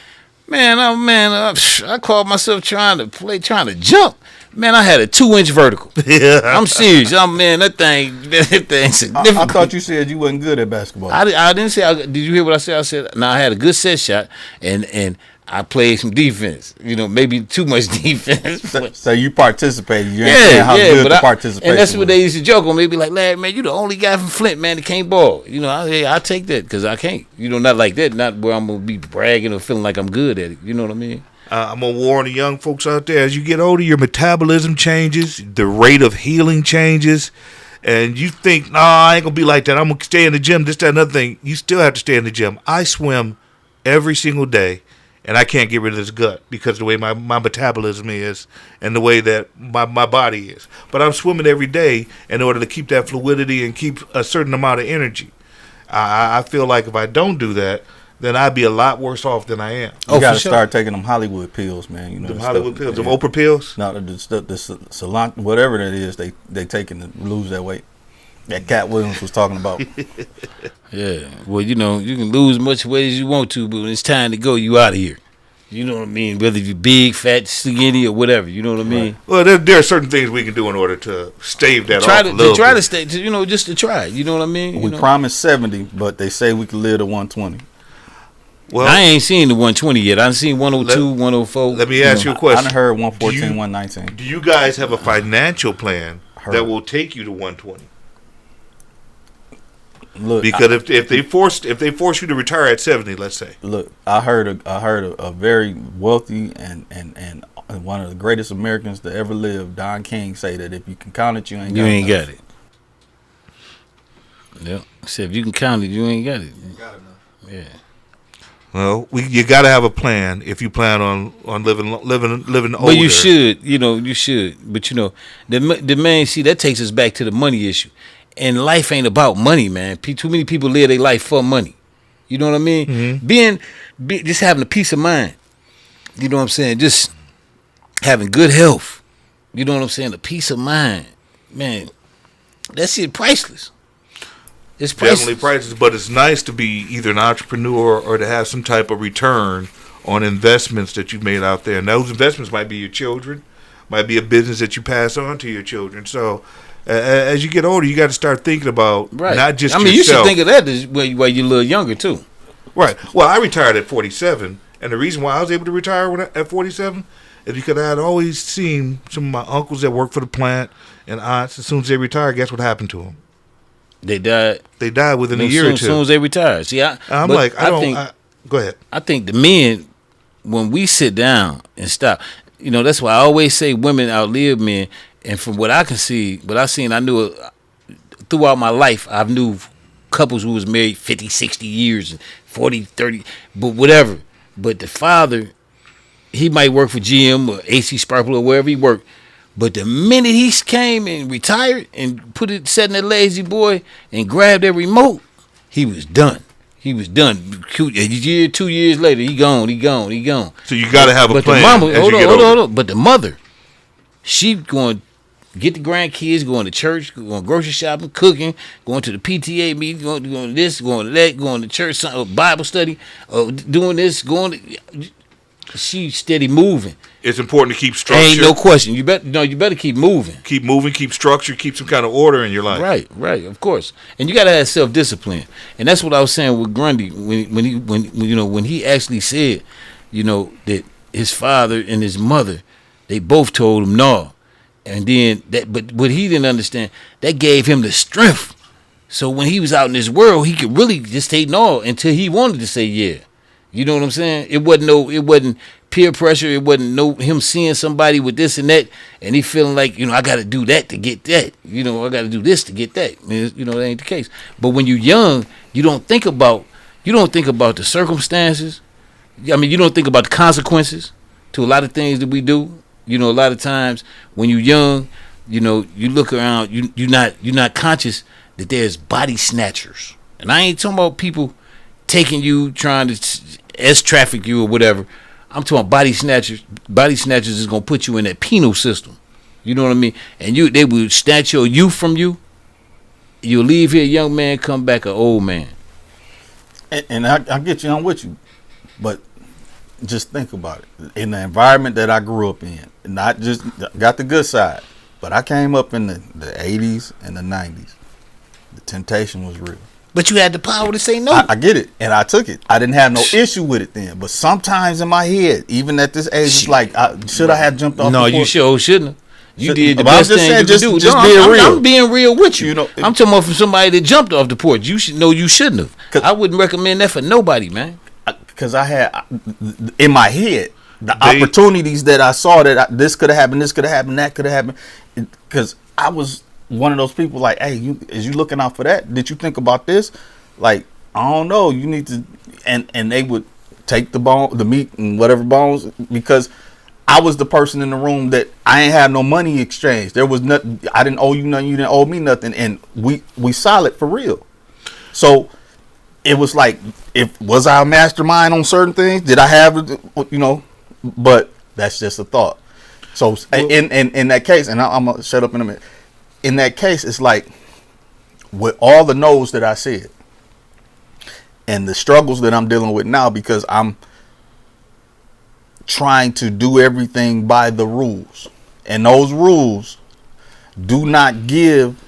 Man, I called myself trying to jump. Man, I had a 2-inch vertical. Yeah. I'm serious. That thing significant. I thought you said you wasn't good at basketball. I didn't say. Did you hear what I said? I said, I had a good set shot, and I played some defense. Maybe too much defense. So you participated. You ain't saying how good the participation and that's what was. they used to joke on me. Be like, lad, man, you the only guy from Flint, man, that can't ball. I take that because I can't. Not like that. Not where I'm gonna be bragging or feeling like I'm good at it. You know what I mean? I'm gonna warn the young folks out there: as you get older, your metabolism changes, the rate of healing changes, and you think, nah, I ain't gonna be like that. I'm gonna stay in the gym. This, that, another thing. You still have to stay in the gym. I swim every single day. And I can't get rid of this gut because of the way my metabolism is and the way that my body is. But I'm swimming every day in order to keep that fluidity and keep a certain amount of energy. I feel like if I don't do that, then I'd be a lot worse off than I am. You got to start taking them Hollywood pills, man. Them Hollywood pills, them Oprah pills? No, the salon, whatever that is, they taking to lose that weight. That Cat Williams was talking about. Yeah. Well, you can lose as much weight as you want to, but when it's time to go, you out of here. You know what I mean? Whether you're big, fat, skinny, or whatever. You know what I mean? Right. Well, there are certain things we can do in order to stave that off a little bit. Try to stay, just to try. You know what I mean? We promised 70, but they say we can live to 120. Well, I ain't seen the 120 yet. I've seen 102, 104. Let me ask you a question. I heard 114, 119. Do you guys have a financial plan that will take you to 120? Look, because if they force you to retire at 70, let's say. Look, I heard a very wealthy and one of the greatest Americans to ever live, Don King, say that if you can count it, you ain't got it. Yep. Said if you can count it, you ain't got it. You got enough. Yeah. Well, you got to have a plan if you plan on living older. Well, you should. You should. But the main that takes us back to the money issue. And life ain't about money, man. Too many people live their life for money. You know what I mean? Mm-hmm. Just having a peace of mind. You know what I'm saying? Just having good health. You know what I'm saying? A peace of mind. Man, that shit priceless. It's priceless. Definitely priceless, but it's nice to be either an entrepreneur or to have some type of return on investments that you've made out there. And those investments might be your children, might be a business that you pass on to your children. So as you get older, you got to start thinking about not just yourself. You should think of that while you're a little younger, too. Right. Well, I retired at 47, and the reason why I was able to retire at 47 is because I had always seen some of my uncles that worked for the plant and aunts, as soon as they retired, guess what happened to them? They died. They died within a year or two. As soon as they retired. See, go ahead. I think the men, when we sit down and stop, that's why I always say women outlive men. And from what I can see, what I seen, I knew throughout my life, I've knew couples who was married 50, 60 years, 40, 30, but whatever. But the father, he might work for GM or AC Sparkle or wherever he worked. But the minute he came and retired and sat in that lazy boy and grabbed that remote, he was done. He was done. A year, 2 years later, he gone. So you got to have a but plan. The mama, hold on. But the mother, she going to get the grandkids, going to church, going grocery shopping, cooking, going to the PTA meeting, going to this, going to that, going to church, Bible study, doing this, she steady moving. It's important to keep structure. Ain't no question. You better keep moving. Keep moving, keep structure, keep some kind of order in your life. Right, of course. And you gotta have self-discipline. And that's what I was saying with Grundy when he actually said, that his father and his mother, they both told him no. And then but what he didn't understand, that gave him the strength. So when he was out in this world, he could really just say no until he wanted to say yeah. You know what I'm saying? It wasn't peer pressure. It wasn't him seeing somebody with this and that, and he feeling like, I got to do that to get that. I got to do this to get that. That ain't the case. But when you're young, you don't think about the circumstances. I mean, you don't think about the consequences to a lot of things that we do. A lot of times when you're young, you look around, you're not conscious that there's body snatchers, and I ain't talking about people taking you, trying to traffic you or whatever. I'm talking body snatchers. Body snatchers is gonna put you in that penal system. You know what I mean? And they will snatch your youth from you. You'll leave here a young man, come back an old man. And I get you, I'm with you, but just think about it. In the environment that I grew up in, not just got the good side, but I came up in the 80s and the 90s. The temptation was real. But you had the power to say no. I get it, and I took it. I didn't have no issue with it then. But sometimes in my head, even at this age, it's like, should I have jumped off? No, you sure shouldn't have. You did the best thing you could do. Just being real. I'm being real with you. I'm talking about from somebody that jumped off the porch. You shouldn't have. I wouldn't recommend that for nobody, man. Because I had in my head the opportunities that I saw that this could have happened, that could have happened. Because I was one of those people like, hey, is you looking out for that? Did you think about this? Like, I don't know. You need to, and they would take the meat and whatever bones, because I was the person in the room that I ain't have no money exchange. There was nothing. I didn't owe you nothing. You didn't owe me nothing, and we solid for real. So it was like, was I a mastermind on certain things? Did I have, But that's just a thought. So in that case, and I'm gonna shut up in a minute. In that case, it's like, with all the no's that I said and the struggles that I'm dealing with now, because I'm trying to do everything by the rules, and those rules do not give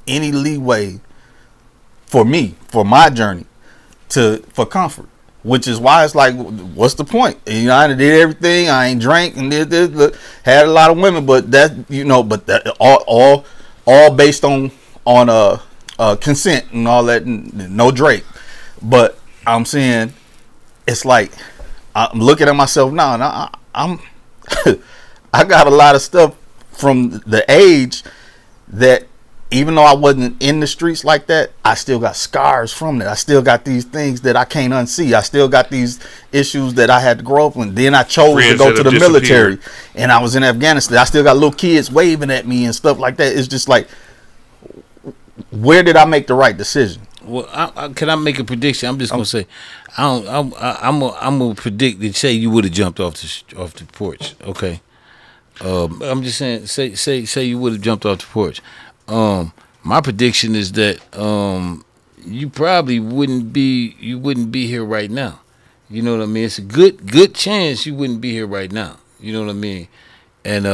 any leeway for me, for my journey, for comfort. Which is why it's like, what's the point? I did everything. I ain't drank and did this, had a lot of women, but that that all based on consent and all that. No Drake, but I'm saying, it's like, I'm looking at myself now, and I'm I got a lot of stuff from the age that, even though I wasn't in the streets like that, I still got scars from that. I still got these things that I can't unsee. I still got these issues that I had to grow up with. Then I chose to go to the military, and I was in Afghanistan. I still got little kids waving at me and stuff like that. It's just like, where did I make the right decision? Well, can I make a prediction? I'm just gonna say, I'm gonna predict that, say you would have jumped off the porch. Okay, I'm just saying, say you would have jumped off the porch. My prediction is that you probably wouldn't be here right now. You know what I mean? It's a good chance you wouldn't be here right now. You know what I mean? And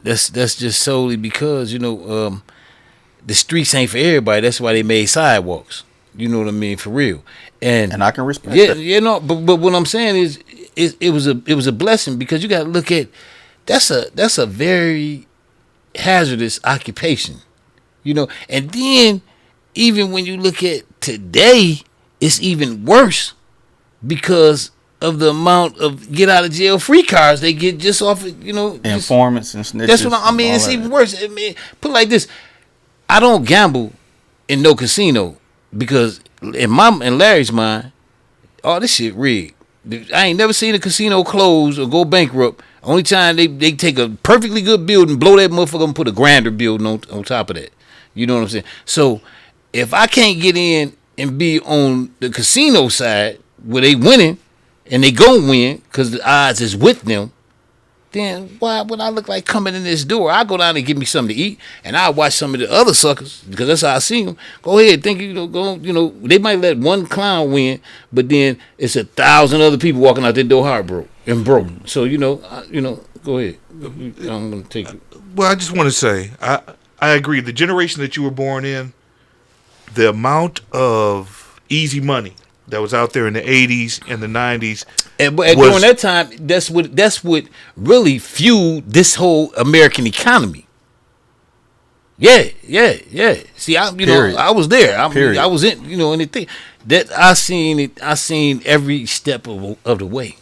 that's just solely because the streets ain't for everybody. That's why they made sidewalks. You know what I mean? For real. And I can respect that. But what I'm saying is, it was a blessing, because you got to look at, that's a very hazardous occupation. And then even when you look at today, it's even worse because of the amount of get out of jail free cards they get just off of, informants and snitches. That's what I mean. It's even worse. I mean, put it like this: I don't gamble in no casino because in Larry's mind, all this shit rigged. I ain't never seen a casino close or go bankrupt. Only time they take a perfectly good building, blow that motherfucker and put a grander building on top of that. You know what I'm saying? So if I can't get in and be on the casino side where they winning and they gon' win because the odds is with them, then why would I look like coming in this door? I go down and get me something to eat, and I watch some of the other suckers because that's how I see them. Go ahead, think they might let one clown win, but then it's 1,000 other people walking out their door heartbroken and broke. So go ahead. I'm gonna take it. Well, I just want to say I agree. The generation that you were born in, the amount of easy money that was out there in the 80s and the 90s. And during that time, that's what really fueled this whole American economy. Yeah. See, I was there. I was in, anything that I seen it. I seen every step of the way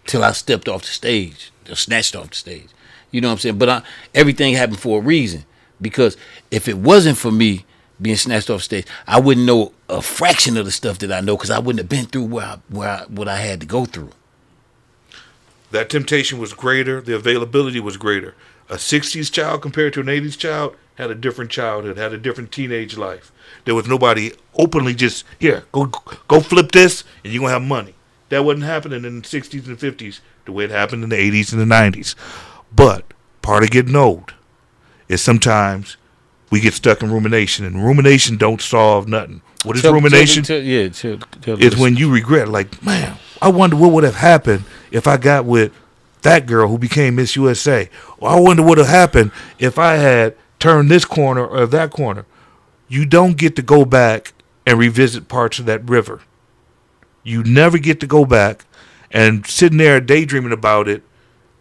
till I stepped off the stage, or snatched off the stage. You know what I'm saying? But everything happened for a reason. Because if it wasn't for me being snatched off stage, I wouldn't know a fraction of the stuff that I know because I wouldn't have been through what I had to go through. That temptation was greater. The availability was greater. A 60s child compared to an 80s child had a different childhood, had a different teenage life. There was nobody openly just, here, go flip this and you're going to have money. That wasn't happening in the 60s and 50s the way it happened in the 80s and the 90s. But part of getting old is sometimes we get stuck in rumination, and rumination don't solve nothing. What is rumination? It's when you regret, like, man, I wonder what would have happened if I got with that girl who became Miss USA. Or I wonder what would have happened if I had turned this corner or that corner. You don't get to go back and revisit parts of that river. You never get to go back, and sitting there daydreaming about it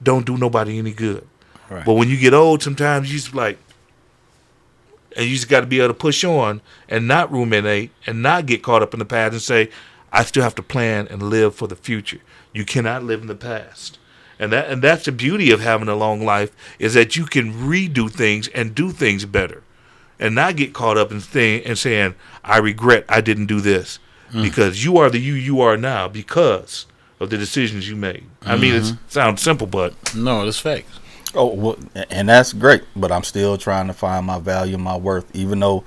don't do nobody any good. Right. But when you get old, sometimes you just like, and you just got to be able to push on and not ruminate and not get caught up in the past and say, I still have to plan and live for the future. You cannot live in the past. And that's the beauty of having a long life, is that you can redo things and do things better and not get caught up in saying, I regret I didn't do this. Because you are the you are now because of the decisions you made. I mean, it sounds simple, but no, it's facts. Oh, well, and that's great, but I'm still trying to find my value, my worth. Even though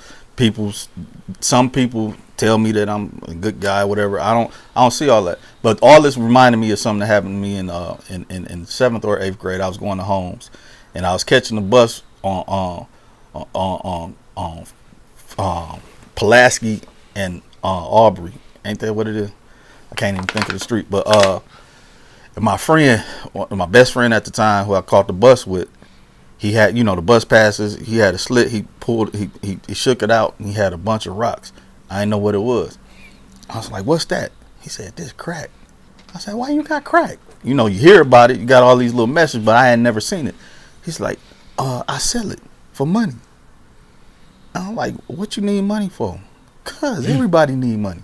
some people tell me that I'm a good guy, whatever. I don't see all that. But all this reminded me of something that happened to me in 7th or 8th grade. I was going to Holmes, and I was catching the bus on Pulaski and Aubrey. Ain't that what it is? I can't even think of the street. But my best friend at the time, who I caught the bus with, he had, the bus passes. He had a slit. He pulled. He shook it out, and he had a bunch of rocks. I didn't know what it was. I was like, "What's that?" He said, "This crack." I said, "Why you got crack?" You hear about it. You got all these little messages, but I had never seen it. He's like, "I sell it for money." I'm like, "What you need money for?" Cause everybody need money.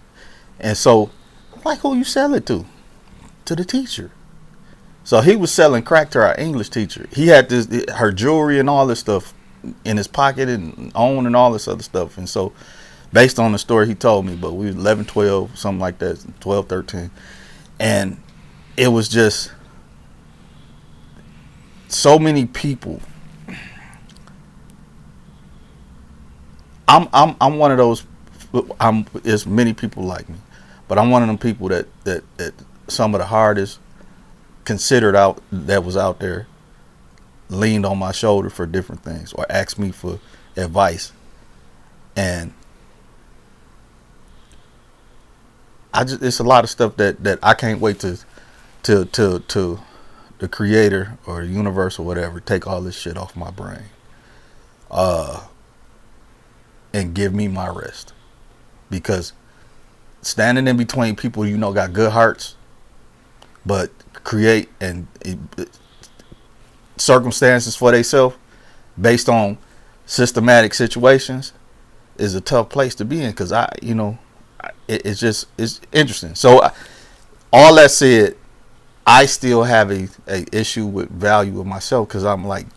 And so, like, who you sell it to? To the teacher. So he was selling crack to our English teacher. He had her jewelry and all this stuff in his pocket and and all this other stuff. And so, based on the story he told me, but we was 11, 12, something like that, 12, 13. And it was just so many people. I'm one of those. There's many people like me, but I'm one of them people that some of the hardest considered out that was out there leaned on my shoulder for different things or asked me for advice, and it's a lot of stuff that I can't wait to the creator or the universe or whatever take all this shit off my brain, and give me my rest. Because standing in between people got good hearts, but create circumstances for themselves based on systematic situations is a tough place to be in. Because it's interesting. So all that said, I still have a issue with value of myself, because I'm like,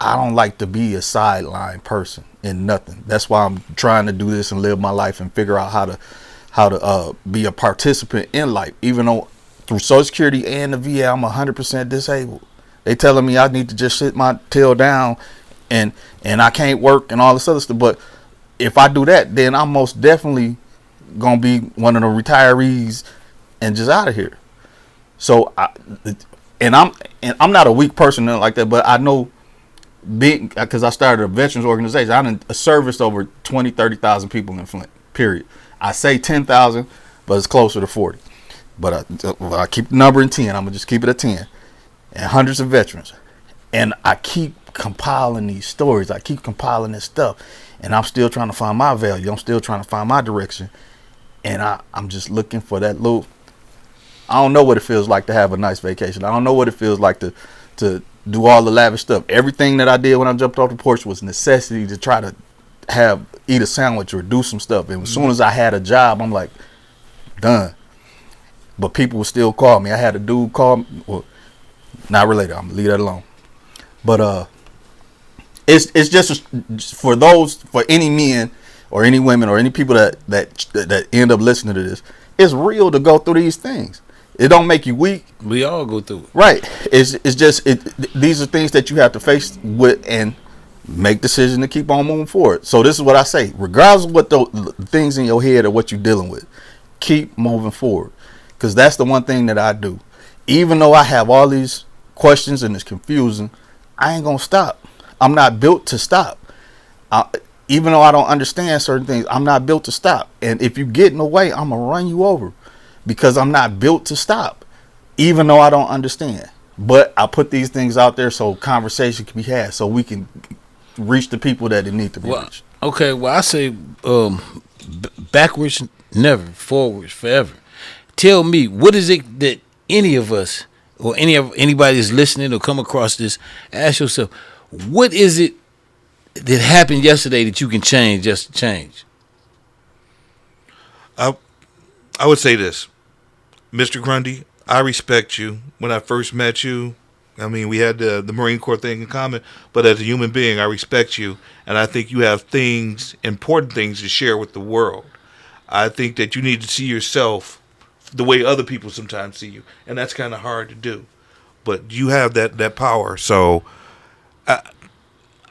I don't like to be a sideline person in nothing. That's why I'm trying to do this and live my life and figure out how to be a participant in life. Even though through Social Security and the VA, I'm 100% disabled. They telling me I need to just sit my tail down and I can't work and all this other stuff. But if I do that, then I'm most definitely gonna be one of the retirees and just out of here. So I'm not a weak person like that, but I know because I started a veterans organization, I done serviced over 30,000 people in Flint, period. I say 10,000, but it's closer to 40. But I keep the number in 10. I'm going to just keep it at 10. And hundreds of veterans. And I keep compiling these stories. I keep compiling this stuff. And I'm still trying to find my value. I'm still trying to find my direction. And I'm just looking for that little... I don't know what it feels like to have a nice vacation. I don't know what it feels like to do all the lavish stuff. Everything that I did when I jumped off the porch was necessity to try to eat a sandwich or do some stuff. And as soon as I had a job, I'm like, done. But people would still call me. I had a dude call me. Well, not related. I'm gonna leave that alone. But it's just for any men or any women or any people that end up listening to this. It's real to go through these things. It don't make you weak. We all go through it. Right. It's just these are things that you have to face with and make decisions to keep on moving forward. So this is what I say. Regardless of what the things in your head or what you're dealing with, keep moving forward. Because that's the one thing that I do. Even though I have all these questions and it's confusing, I ain't going to stop. I'm not built to stop. Even though I don't understand certain things, I'm not built to stop. And if you get in the way, I'm going to run you over. Because I'm not built to stop, even though I don't understand. But I put these things out there so conversation can be had, so we can reach the people that it need to be reached. Okay, well, I say backwards never, forwards forever. Tell me, what is it that any of us or anybody that's listening or come across this, ask yourself, what is it that happened yesterday that you can change just to change? I would say this. Mr. Grundy, I respect you. When I first met you, I mean, we had the Marine Corps thing in common, but as a human being, I respect you, and I think you have important things to share with the world. I think that you need to see yourself the way other people sometimes see you, and that's kind of hard to do, but you have that power. So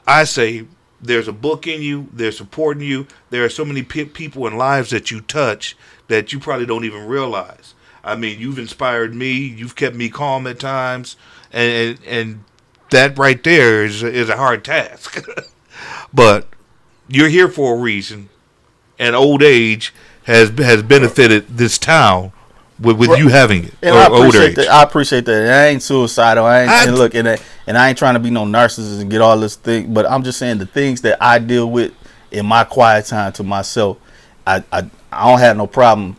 I say there's a book in you, they're supporting you, there are so many people and lives that you touch that you probably don't even realize. I mean, you've inspired me. You've kept me calm at times, and that right there is a hard task. But you're here for a reason, and old age has benefited this town with you having it. And old age. I appreciate that. And I ain't suicidal. I ain't trying to be no narcissist and get all this thing. But I'm just saying the things that I deal with in my quiet time to myself, I don't have no problem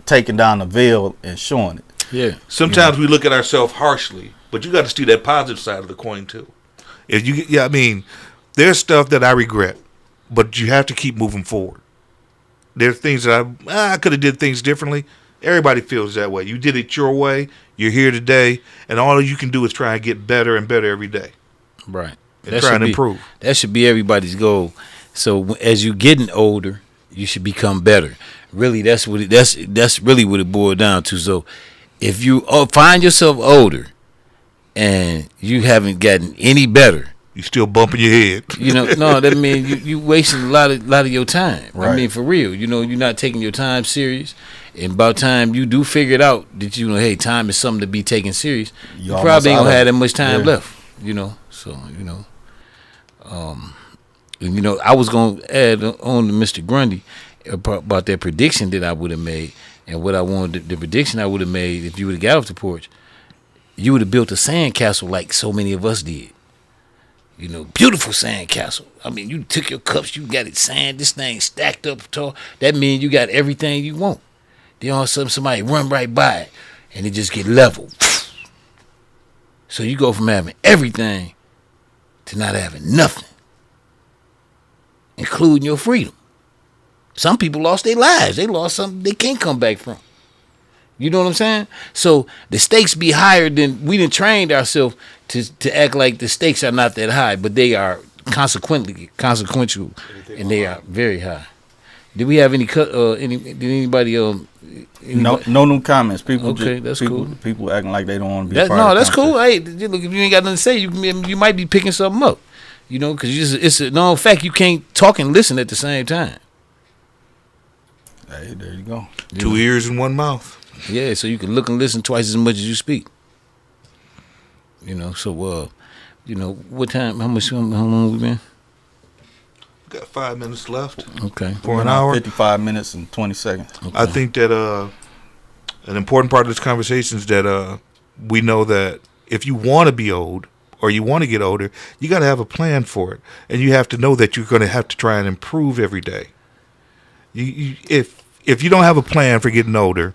taking down the veil and showing it. Yeah. Sometimes we look at ourselves harshly, but you got to see that positive side of the coin too. I mean, there's stuff that I regret, but you have to keep moving forward. There's things that I could have did things differently. Everybody feels that way. You did it your way. You're here today, and all you can do is try and get better and better every day. Right. And try and improve. That should be everybody's goal. So as you're getting older, you should become better. Really, that's really what it boiled down to. So if you find yourself older and you haven't gotten any better, you still bumping your head. No, that means you wasting a lot of your time. Right. I mean, for real. You're not taking your time serious. And about time you do figure it out that hey, time is something to be taken serious. You probably ain't gonna have that much time left. So I was gonna add on to Mr. Grundy about that prediction that I would have made, and what I wanted, the prediction I would have made if you would have got off the porch, you would have built a sandcastle like so many of us did. Beautiful sandcastle. I mean, you took your cups, you got it sand, this thing stacked up tall. That means you got everything you want. Then all of a sudden somebody run right by it, and it just get leveled. So you go from having everything to not having nothing, including your freedom. Some people lost their lives. They lost something they can't come back from. You know what I'm saying? So the stakes be higher than we done trained ourselves to act like the stakes are not that high, but they are consequential, and they are very high. Did we have any did anybody No new comments. People Okay, that's cool. People acting like they don't want to be That's, part no, of the that's cool. conversation. Hey, look, if you ain't got nothing to say, you might be picking something up. You know, because it's a known fact you can't talk and listen at the same time. Hey, there you go. Two ears and one mouth. Yeah, so you can look and listen twice as much as you speak. You know, so you know, what time? How long we been? Got 5 minutes left. Okay. For an hour. 55 minutes and 20 seconds. Okay. I think that an important part of this conversation is that we know that if you want to be old or you want to get older, you got to have a plan for it, and you have to know that you're going to have to try and improve every day. If you don't have a plan for getting older,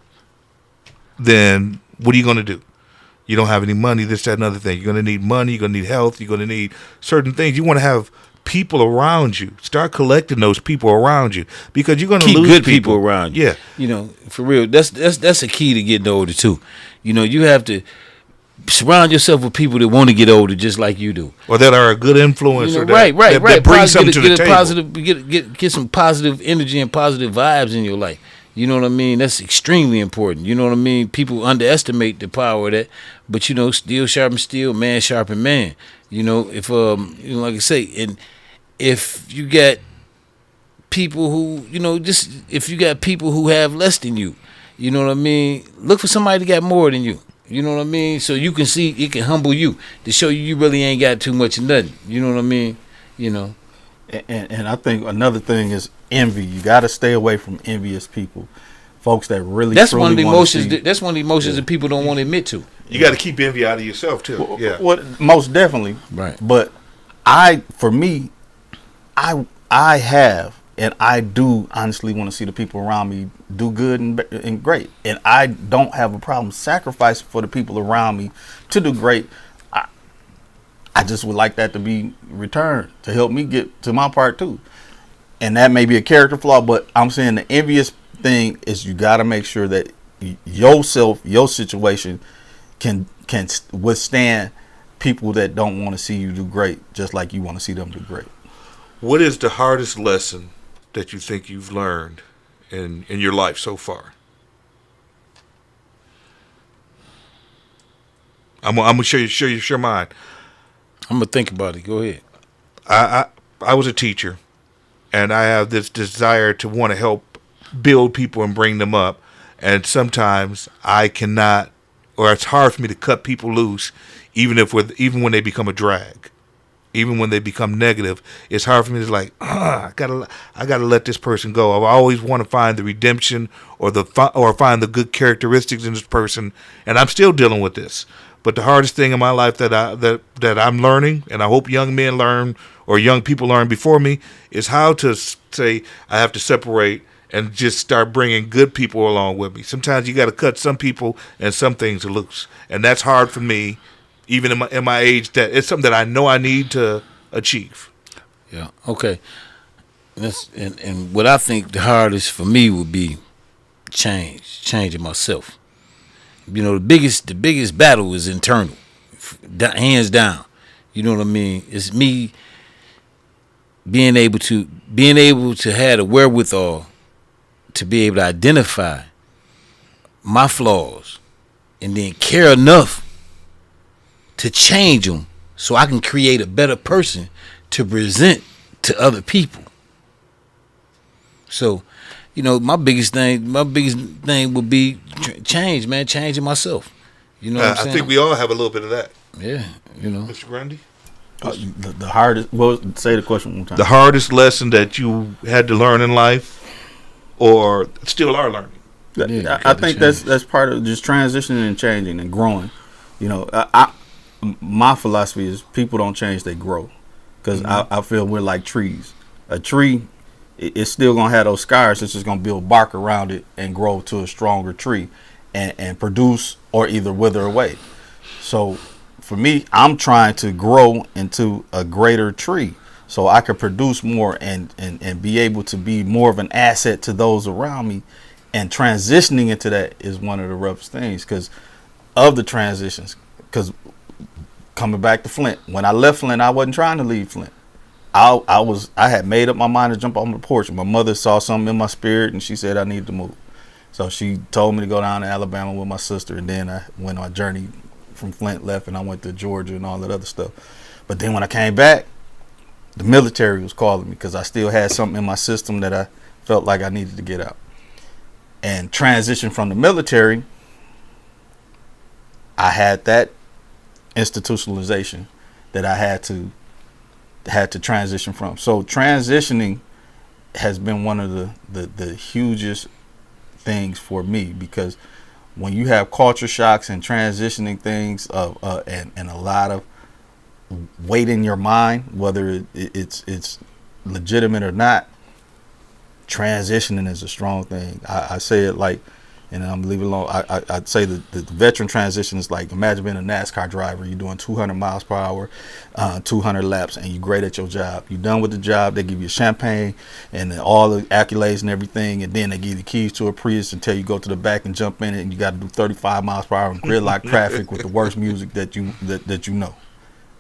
then what are you going to do? You don't have any money, this, that, and other thing. You're going to need money. You're going to need health. You're going to need certain things. You want to have people around you. Start collecting those people around you, because you're going to keep lose good people around you. Yeah, you know, for real. That's a key to getting older too. You know, you have to surround yourself with people that want to get older just like you do, or that are a good influence, you know, or that bring something to the table. Get some positive energy and positive vibes in your life. You know what I mean? That's extremely important. You know what I mean? People underestimate the power of that, but you know, steel sharpen steel, man sharpen man. You know, if you know, like I say, and if you got people who, you know, just if you got people who have less than you, you know what I mean? Look for somebody that got more than you. You know what I mean? So you can see, it can humble you to show you really ain't got too much of nothing. You know what I mean? You know. And I think another thing is envy. You got to stay away from envious people, folks that really. That's one of the emotions. That's one of the emotions that people don't want to admit to. You got to keep envy out of yourself too. Yeah. Most definitely. Right. But for me, I have, and I do honestly want to see the people around me do good and great, and I don't have a problem sacrificing for the people around me to do great. I just would like that to be returned to help me get to my part too. And that may be a character flaw, but I'm saying the envious thing is you got to make sure that your situation can withstand people that don't want to see you do great, just like you want to see them do great. What is the hardest lesson that you think you've learned in your life so far? I'm gonna share mine. I'm gonna think about it. Go ahead. I was a teacher, and I have this desire to want to help build people and bring them up. And sometimes I cannot, or it's hard for me to cut people loose, even when they become a drag, even when they become negative. It's hard for me to I gotta let this person go. I always want to find the redemption or find the good characteristics in this person, and I'm still dealing with this. But the hardest thing in my life that I'm learning, and I hope young men learn or young people learn before me, is how to say I have to separate and just start bringing good people along with me. Sometimes you got to cut some people and some things loose, and that's hard for me, even in my age. That it's something that I know I need to achieve. Yeah. Okay. And what I think the hardest for me would be changing myself. You know, the biggest battle is internal, hands down. You know what I mean? It's me being able to have the wherewithal to be able to identify my flaws and then care enough to change them so I can create a better person to present to other people. So, you know, my biggest thing would be change, man, changing myself. You know what I'm saying? I think we all have a little bit of that. Yeah, you know. Mr. Grundy? The hardest, well, say the question one more time. The hardest lesson that you had to learn in life or still are learning? Yeah, I think that's part of just transitioning and changing and growing. You know, my philosophy is people don't change, they grow. Because I feel we're like trees. A tree, it's still going to have those scars. It's just going to build bark around it and grow to a stronger tree and produce or either wither away. So for me, I'm trying to grow into a greater tree so I can produce more and be able to be more of an asset to those around me And transitioning into that is one of the roughest things because of the transitions. Because coming back to Flint, when I left Flint, I wasn't trying to leave Flint. I had made up my mind to jump on the porch. My mother saw something in my spirit, and she said I needed to move. So she told me to go down to Alabama with my sister, and then I went on a journey from Flint, left, and I went to Georgia and all that other stuff. But then when I came back, the military was calling me because I still had something in my system that I felt like I needed to get out. And transition from the military, I had that institutionalization that I had to transition from. So transitioning has been one of the hugest things for me, because when you have culture shocks and transitioning things and a lot of weight in your mind, whether it's legitimate or not, transitioning is a strong thing. I say it like, and I'm leave it alone. I'd say the veteran transition is like, imagine being a NASCAR driver. You're doing 200 miles per hour, 200 laps, and you're great at your job. You're done with the job. They give you champagne and all the accolades and everything, and then they give you the keys to a Prius and tell you go to the back and jump in it, and you got to do 35 miles per hour in gridlock traffic with the worst music that you know.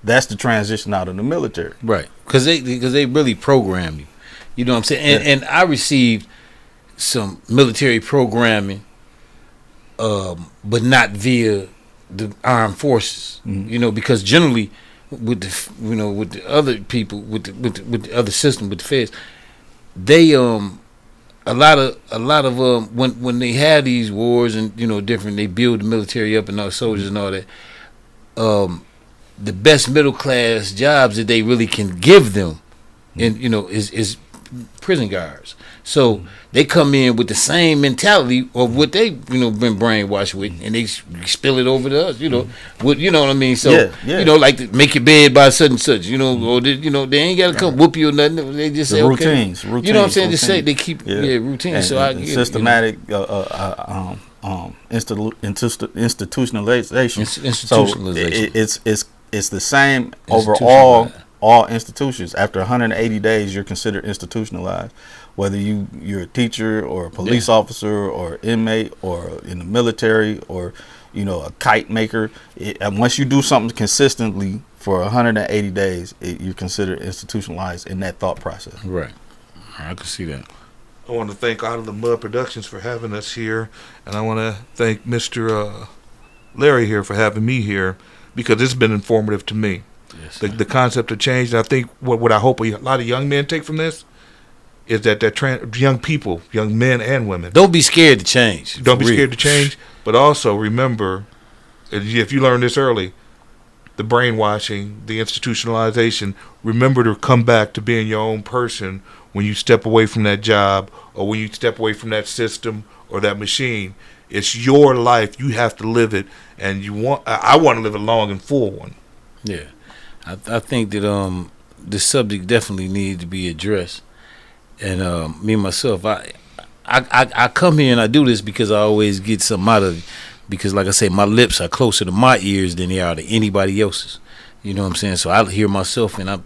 That's the transition out of the military, right? Because they really program you. You know what I'm saying? And I received some military programming, but not via the armed forces. Mm-hmm. You know, because generally with the other people, with the other system, with the feds, they a lot of when they had these wars and different, they build the military up and all soldiers and all that. The best middle class jobs that they really can give them, and is prison guards. So they come in with the same mentality of what they been brainwashed with, and they spill it over to us. You know what I mean. So like to make your bed by such and such. Or they ain't got to come whoop you or nothing. They just say routines. Okay. You know what I'm saying? Just say they keep routines. And, so and systematic institutionalization. So it's the same over all institutions. After 180 days, you're considered institutionalized. Whether you're a teacher or a police officer or inmate or in the military or a kite maker, and once you do something consistently for 180 days, you're considered institutionalized in that thought process. Right. I can see that. I want to thank Out of the Mud Productions for having us here, and I want to thank Mr. Larry here for having me here, because it's been informative to me. Yes, the concept of change. And I think what I hope a lot of young men take from this is that young people, young men and women, don't be scared to change. Don't be scared to change, but also remember, if you learn this early, the brainwashing, the institutionalization, remember to come back to being your own person when you step away from that job or when you step away from that system or that machine. It's your life. You have to live it, and I want to live a long and full one. Yeah, I think that the subject definitely needs to be addressed. And me myself, I come here and I do this because I always get something out of it. Because, like I say, my lips are closer to my ears than they are to anybody else's. You know what I'm saying? So I hear myself and I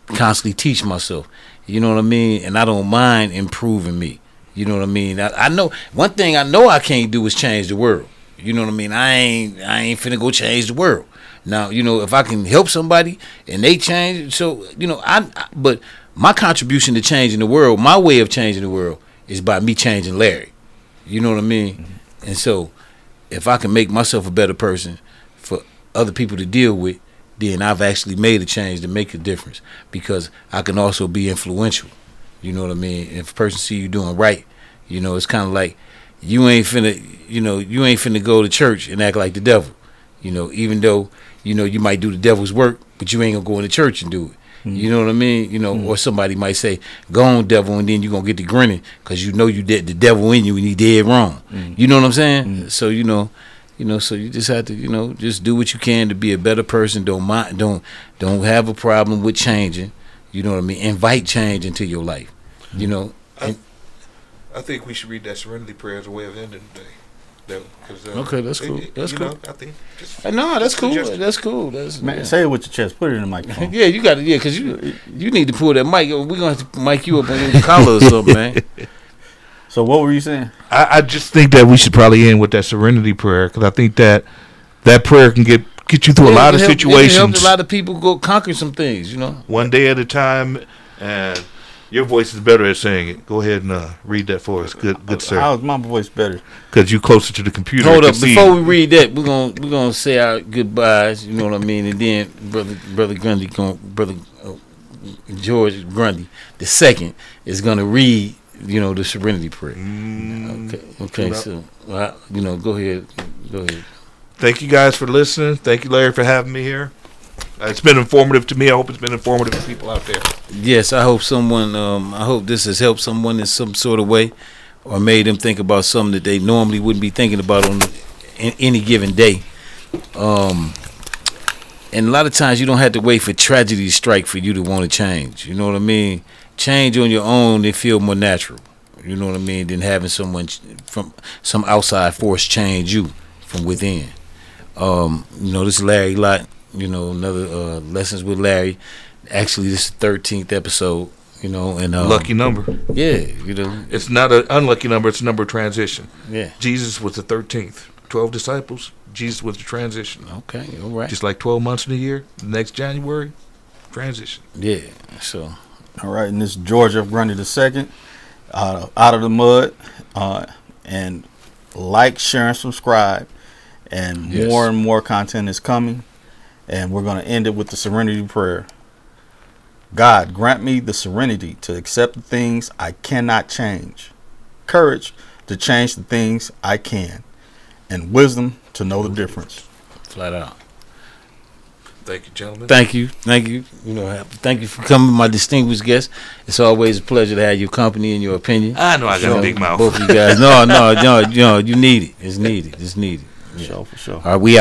constantly teach myself. You know what I mean? And I don't mind improving me. You know what I mean? I know one thing I know I can't do is change the world. You know what I mean? I ain't finna go change the world. Now, if I can help somebody and they change, so but my contribution to changing the world, my way of changing the world, is by me changing Larry. You know what I mean? Mm-hmm. And so, if I can make myself a better person for other people to deal with, then I've actually made a change to make a difference, because I can also be influential. You know what I mean? If a person see you doing right, it's kind of like you ain't finna go to church and act like the devil. Even though you might do the devil's work, but you ain't gonna go into church and do it. Mm-hmm. You know what I mean? Mm-hmm. Or somebody might say, "Go on, devil," and then you gonna get to grinning because you did the devil in you and he dead wrong. Mm-hmm. You know what I'm saying? Mm-hmm. So so you just have to just do what you can to be a better person. Don't have a problem with changing. You know what I mean? Invite change into your life. I think we should read that serenity prayer as a way of ending the day. Okay, that's cool. That's cool. I think that's cool. That's cool. Say it with your chest. Put it in the microphone. Yeah, you got it. Yeah, because you need to pull that mic. We're gonna have to mic you up on your collar or something, man. So what were you saying? I just think that we should probably end with that serenity prayer, because I think that prayer can get you through a lot of situations. It helped a lot of people go conquer some things, you know. One day at a time, and your voice is better at saying it. Go ahead and read that for us. Good sir. How's my voice better? Because you're closer to the computer. Hold up, before we read that, we're gonna say our goodbyes. You know what I mean, and then brother Grundy, brother George Grundy, the second, is gonna read, you know, the serenity prayer. Okay. So, you know, go ahead. Thank you guys for listening. Thank you, Larry, for having me here. It's been informative to me. I hope it's been informative to people out there. Yes, I hope someone. I hope this has helped someone in some sort of way, or made them think about something that they normally wouldn't be thinking about on any given day. And a lot of times you don't have to wait for tragedy to strike for you to want to change. You know what I mean? Change on your own, it feel more natural. You know what I mean? Than having someone from some outside force change you from within. You know, this is Larry Lott. You know, another Lessons with Larry. Actually, this is the 13th episode. You know, and lucky number. Yeah, you know, it's not an unlucky number. It's a number of transition. Yeah, Jesus was the 13th. 12 disciples. Jesus was the transition. Okay, all right. Just like 12 months in a year. Next January, transition. Yeah. So, all right, and this is George F. Grundy II, out of the mud, and like, share, and subscribe. And yes, more and more content is coming. And we're going to end it with the serenity prayer. God, grant me the serenity to accept the things I cannot change, courage to change the things I can, and wisdom to know the difference. Flat out. Thank you, gentlemen. Thank you. You know, thank you for coming, my distinguished guest. It's always a pleasure to have your company and your opinion. I know I got a big mouth. Both of you guys. No, you need it. It's needed. Yeah. For sure. All right, we out.